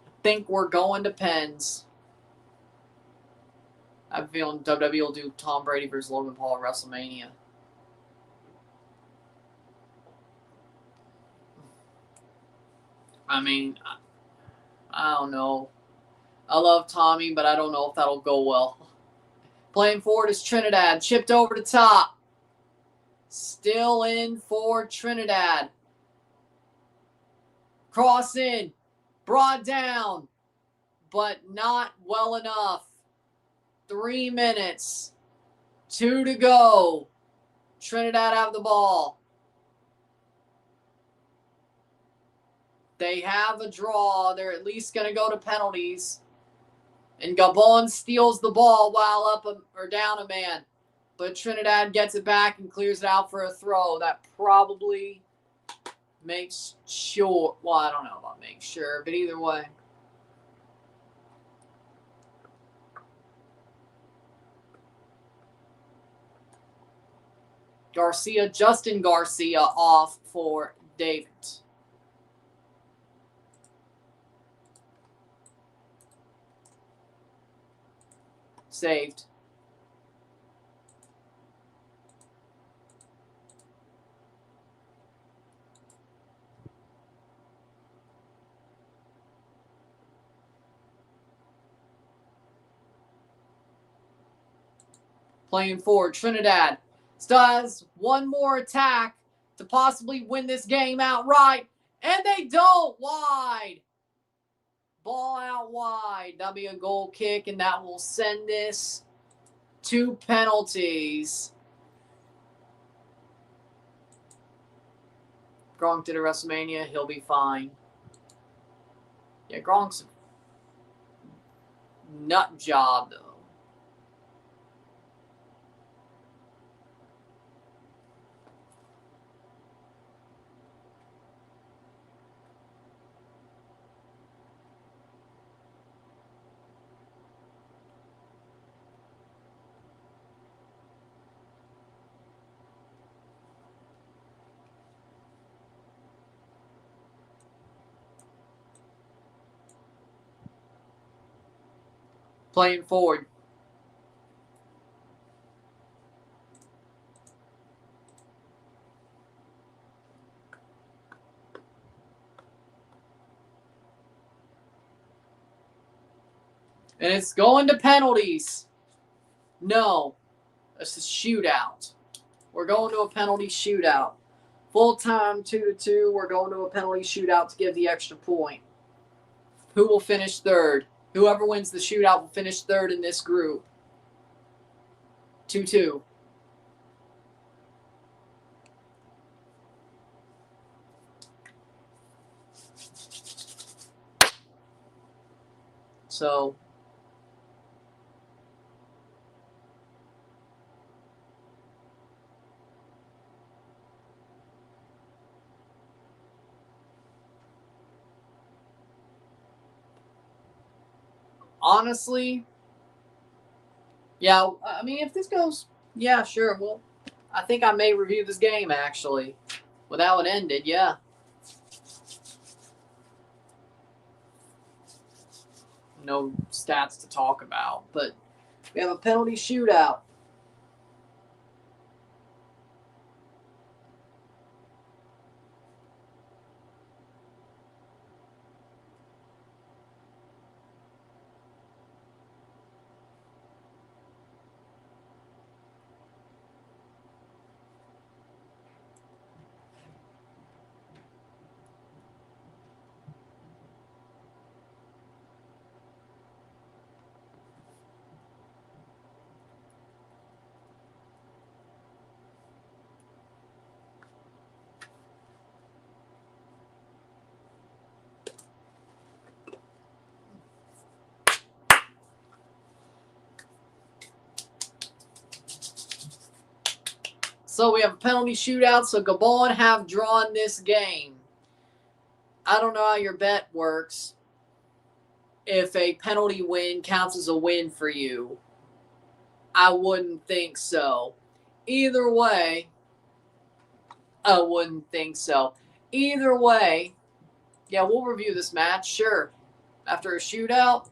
I think we're going to pens. I have a feeling WWE will do Tom Brady versus Logan Paul at WrestleMania. I mean, I don't know. I love Tommy, but I don't know if that'll go well. Playing forward is Trinidad. Chipped over the top. Still in for Trinidad. Cross in. Brought down. But not well enough. 3 minutes. 2 to go. Trinidad have the ball. They have a draw. They're at least going to go to penalties. And Gabon steals the ball while up or down a man. But Trinidad gets it back and clears it out for a throw. That probably makes sure. Well, I don't know about make sure, but either way. Justin Garcia off for David. Saved. Playing forward, Trinidad still has one more attack to possibly win this game outright, and they don't. Wide. Ball out wide. That'll be a goal kick, and that will send this to penalties. Gronk did a WrestleMania. He'll be fine. Yeah, Gronk's a nut job, though. Playing forward. And it's going to penalties. No. It's a shootout. We're going to a penalty shootout. Full time 2-2. We're going to a penalty shootout to give the extra point. Who will finish third? Whoever wins the shootout will finish third in this group. 2-2. So honestly, yeah, I mean, if this goes, yeah, sure. Well, I think I may review this game, actually. With how it ended, yeah. No stats to talk about, but we have a penalty shootout. So we have a penalty shootout, so Gabon have drawn this game. I don't know how your bet works. If a penalty win counts as a win for you. I wouldn't think so. Either way, I wouldn't think so. Either way, yeah, we'll review this match, sure. After a shootout,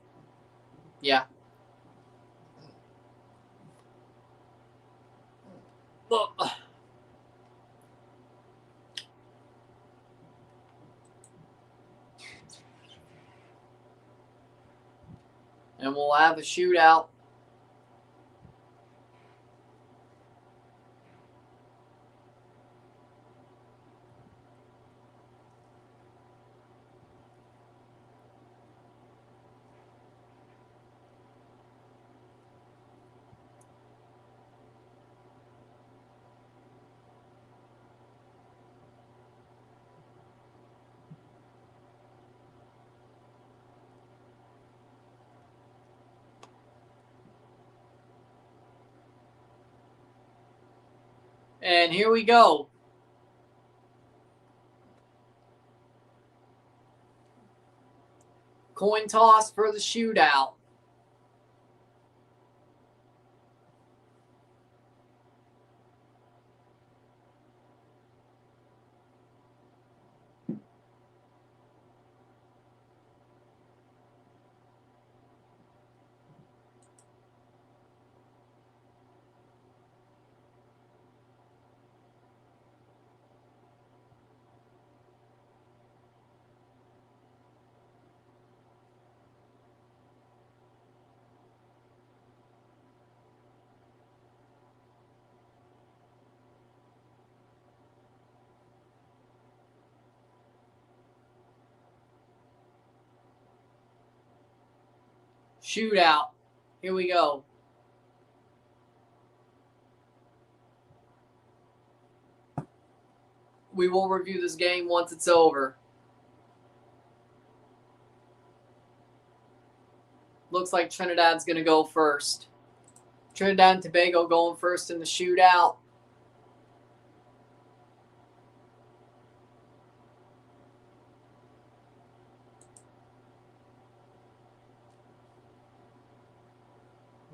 yeah. Look. And we'll have a shootout. And here we go. Coin toss for the shootout. Shootout. Here we go. We will review this game once it's over. Looks like Trinidad's going to go first. Trinidad and Tobago going first in the shootout.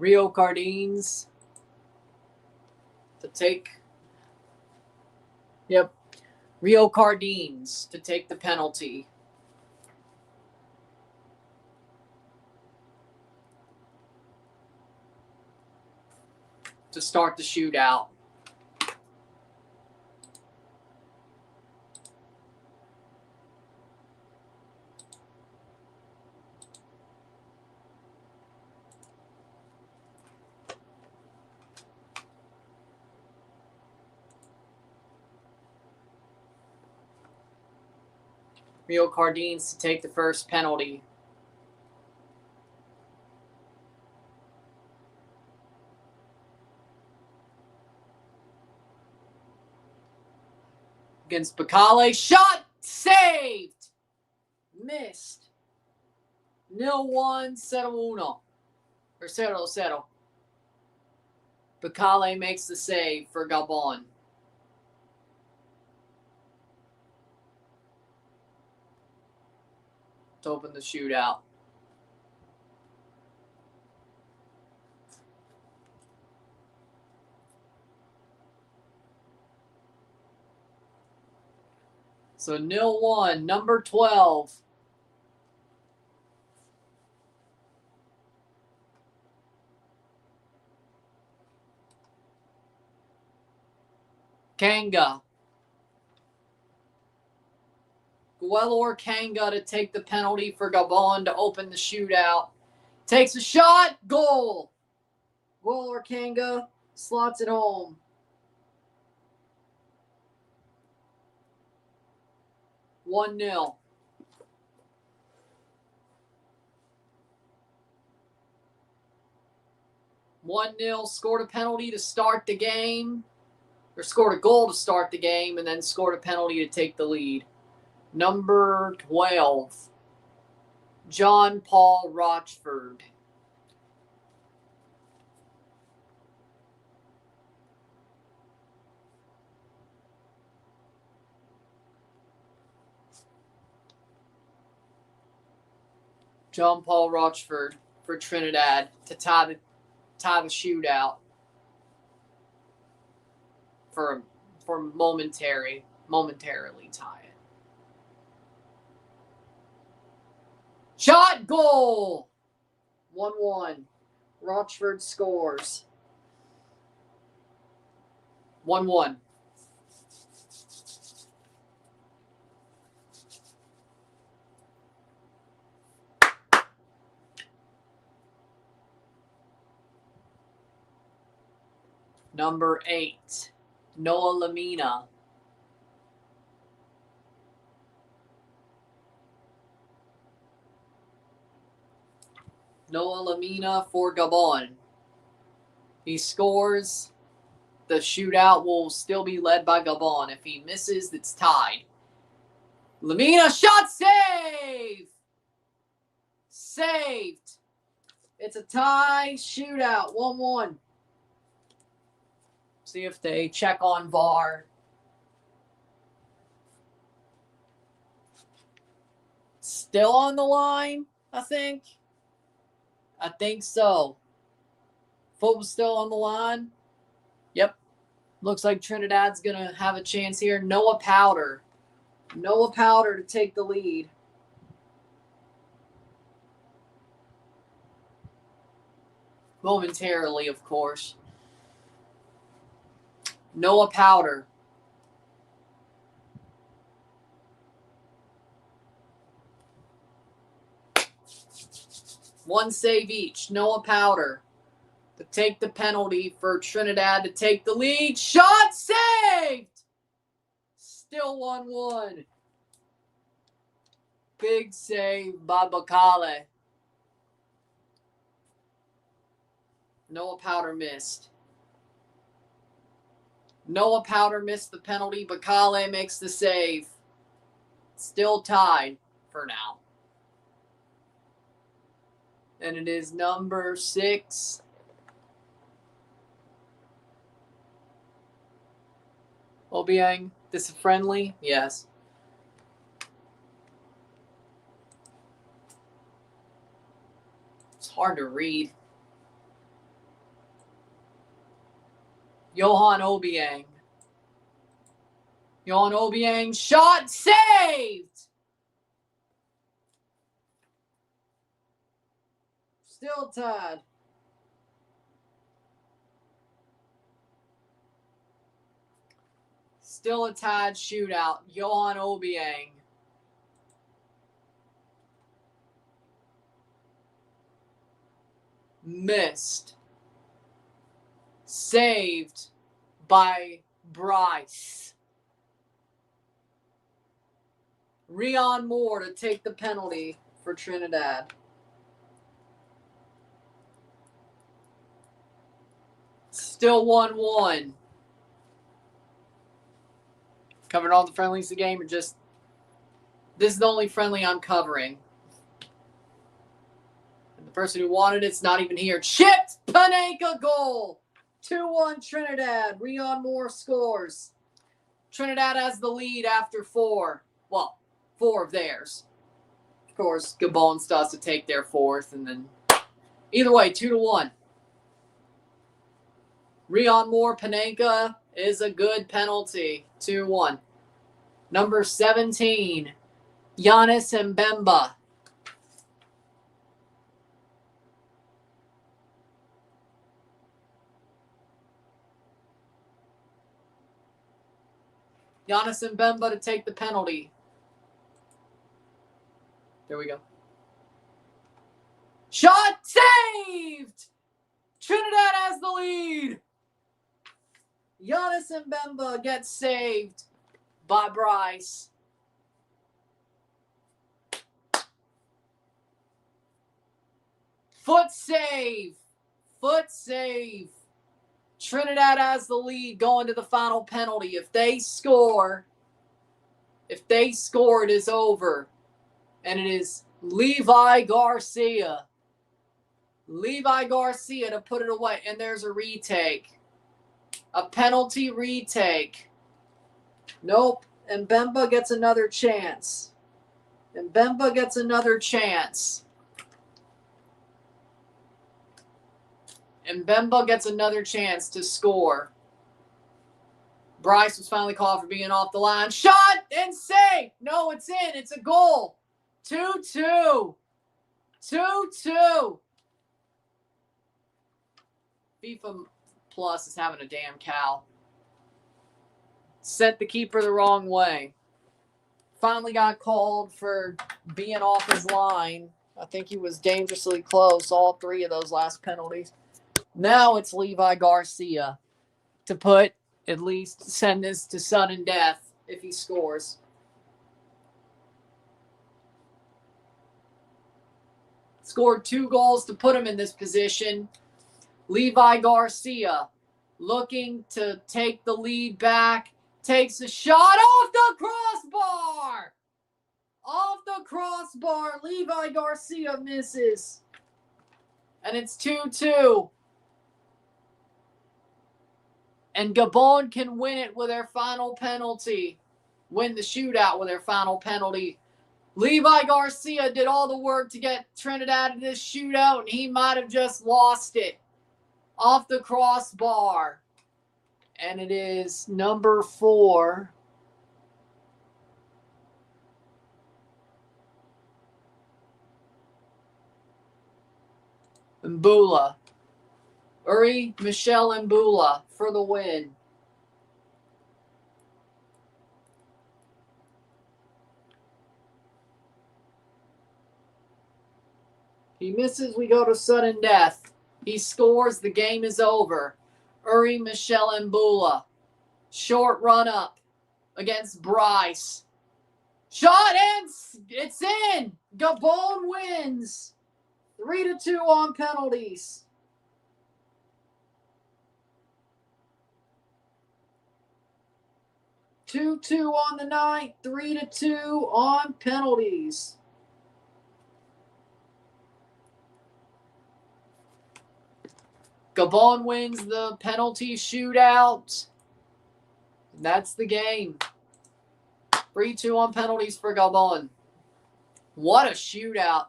Rio Cardines to take. Yep. Rio Cardines to take the penalty. to start the shootout. Rio Cardines to take the first penalty. Against Bakale. Shot! Saved! Missed. 0-1, 0-1. Or 0-0. Bakale makes the save for Gabon. To open the shootout. So 0-1, number 12. Kanga. Guelor Kanga to take the penalty for Gabon to open the shootout. Takes a shot. Goal. Guelor Kanga slots it home. One 0. One 0. Scored a penalty to start the game. Or scored a goal to start the game and then scored a penalty to take the lead. Number 12. John Paul Rochford. John Paul Rochford for Trinidad to tie the shootout for momentarily tie it. Shot, goal. 1-1. Rochford scores. 1-1. Number 8, Noah Lamina. Noah Lamina for Gabon. He scores. The shootout will still be led by Gabon. If he misses, it's tied. Lamina, shot, save! Saved. It's a tie shootout, 1-1. See if they check on VAR. Still on the line, I think. I think so. Football's still on the line. Yep. Looks like Trinidad's going to have a chance here. Noah Powder. Noah Powder to take the lead. Momentarily, of course. Noah Powder. One save each. Noah Powder to take the penalty for Trinidad to take the lead. Shot saved! Still 1-1. Big save by Bakale. Noah Powder missed. Noah Powder missed the penalty. Bakale makes the save. Still tied for now. And it is number 6. Obiang, this is friendly? Yes. It's hard to read. Johan Obiang. Johan Obiang, shot, saved! Still tied. Still a tied shootout. Johan Obiang. Missed. Saved by Bryce. Rion Moore to take the penalty for Trinidad. Still 1-1. Covered all the friendlies of the game, or just this is the only friendly I'm covering. And the person who wanted it's not even here. Chipped Panenka goal. 2-1 Trinidad. Rion Moore scores. Trinidad has the lead after 4. Well, 4 of theirs. Of course, Gabon still has to take their 4th, and then either way, 2-1. Rion Moore Panenka is a good penalty. 2-1. Number 17, Giannis Mbemba. Giannis Mbemba to take the penalty. There we go. Shot saved! Trinidad has the lead. Giannis Mbemba gets saved by Bryce. Foot save. Foot save. Trinidad has the lead going to the final penalty. If they score, it is over. And it is Levi Garcia. Levi Garcia to put it away. And there's a retake. A penalty retake. Nope. And Mbemba gets another chance. Mbemba gets another chance. And Mbemba gets another chance to score. Bryce was finally called for being off the line. Shot and save. No, it's in. It's a goal. 2-2. 2-2. FIFA Plus is having a damn cow. Sent the keeper the wrong way. Finally got called for being off his line. I think he was dangerously close, all 3 of those last penalties. Now it's Levi Garcia to at least send this to sudden death if he scores. Scored 2 goals to put him in this position. Levi Garcia looking to take the lead back. Takes a shot off the crossbar. Off the crossbar. Levi Garcia misses. And it's 2-2. And Gabon can win it with their final penalty. Win the shootout with their final penalty. Levi Garcia did all the work to get Trinidad in this shootout, and he might have just lost it. Off the crossbar. And it is number 4. Mbula. Uri Michel Mbula for the win. He misses, we go to sudden death. He scores, the game is over. Uri Michel Mbula. Short run up against Bryce. Shot and it's in. Gabon wins. 3-2 on penalties. Two on the night, 3-2 on penalties. Gabon wins the penalty shootout. That's the game. 3-2 on penalties for Gabon. What a shootout.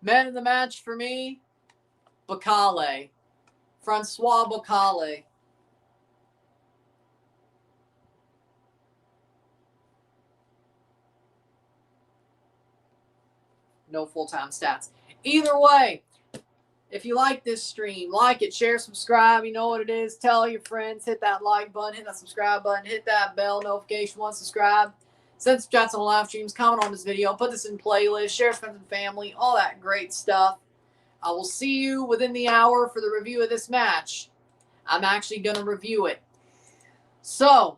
Man of the match for me, Bakale. Francois Bakale. No full-time stats. Either way, If you like this stream, like it, share, subscribe. You know what it is. Tell your friends. Hit that like button. Hit that subscribe button. Hit that bell notification once subscribe. Send some chats on live streams. Comment on this video. Put this in playlist. Share with friends and family. All that great stuff. I will see you within the hour for the review of this match. I'm actually going to review it. So,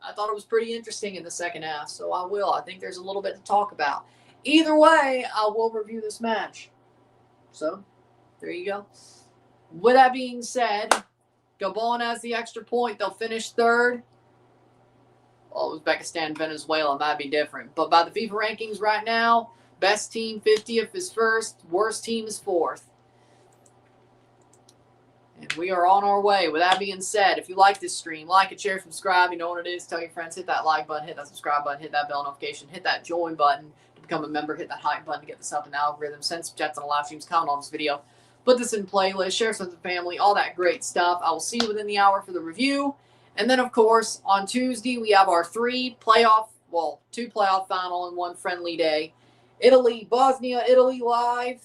I thought it was pretty interesting in the second half, so I will. I think there's a little bit to talk about. Either way, I will review this match. So, there you go. With that being said, Gabon has the extra point. They'll finish third. Well, Uzbekistan, Venezuela might be different. But by the FIFA rankings right now, best team 50th is first. Worst team is fourth. And we are on our way. With that being said, if you like this stream, like it, share, subscribe. You know what it is. Tell your friends. Hit that like button. Hit that subscribe button. Hit that bell notification. Hit that join button to become a member. Hit that hype button to get this up in the algorithm. Send some chats on the live streams. Comment on this video. Put this in playlist. Share some with the family. All that great stuff. I will see you within the hour for the review. And then, of course, on Tuesday, we have our two playoff final and one friendly day. Italy, Bosnia, Italy live.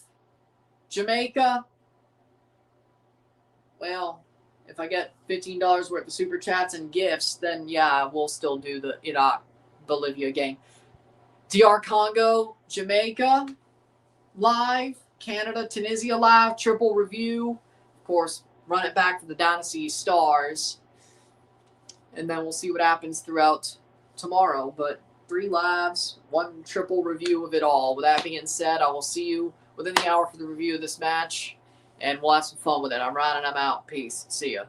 Jamaica. Well, if I get $15 worth of super chats and gifts, then yeah, we'll still do the Iraq, Bolivia game. DR Congo, Jamaica live. Canada, Tunisia live. Triple review. Of course, run it back for the Dynasty Stars. And then we'll see what happens throughout tomorrow. But 3 lives, 1 triple review of it all. With that being said, I will see you within the hour for the review of this match. And we'll have some fun with it. I'm Ryan and I'm out. Peace. See ya.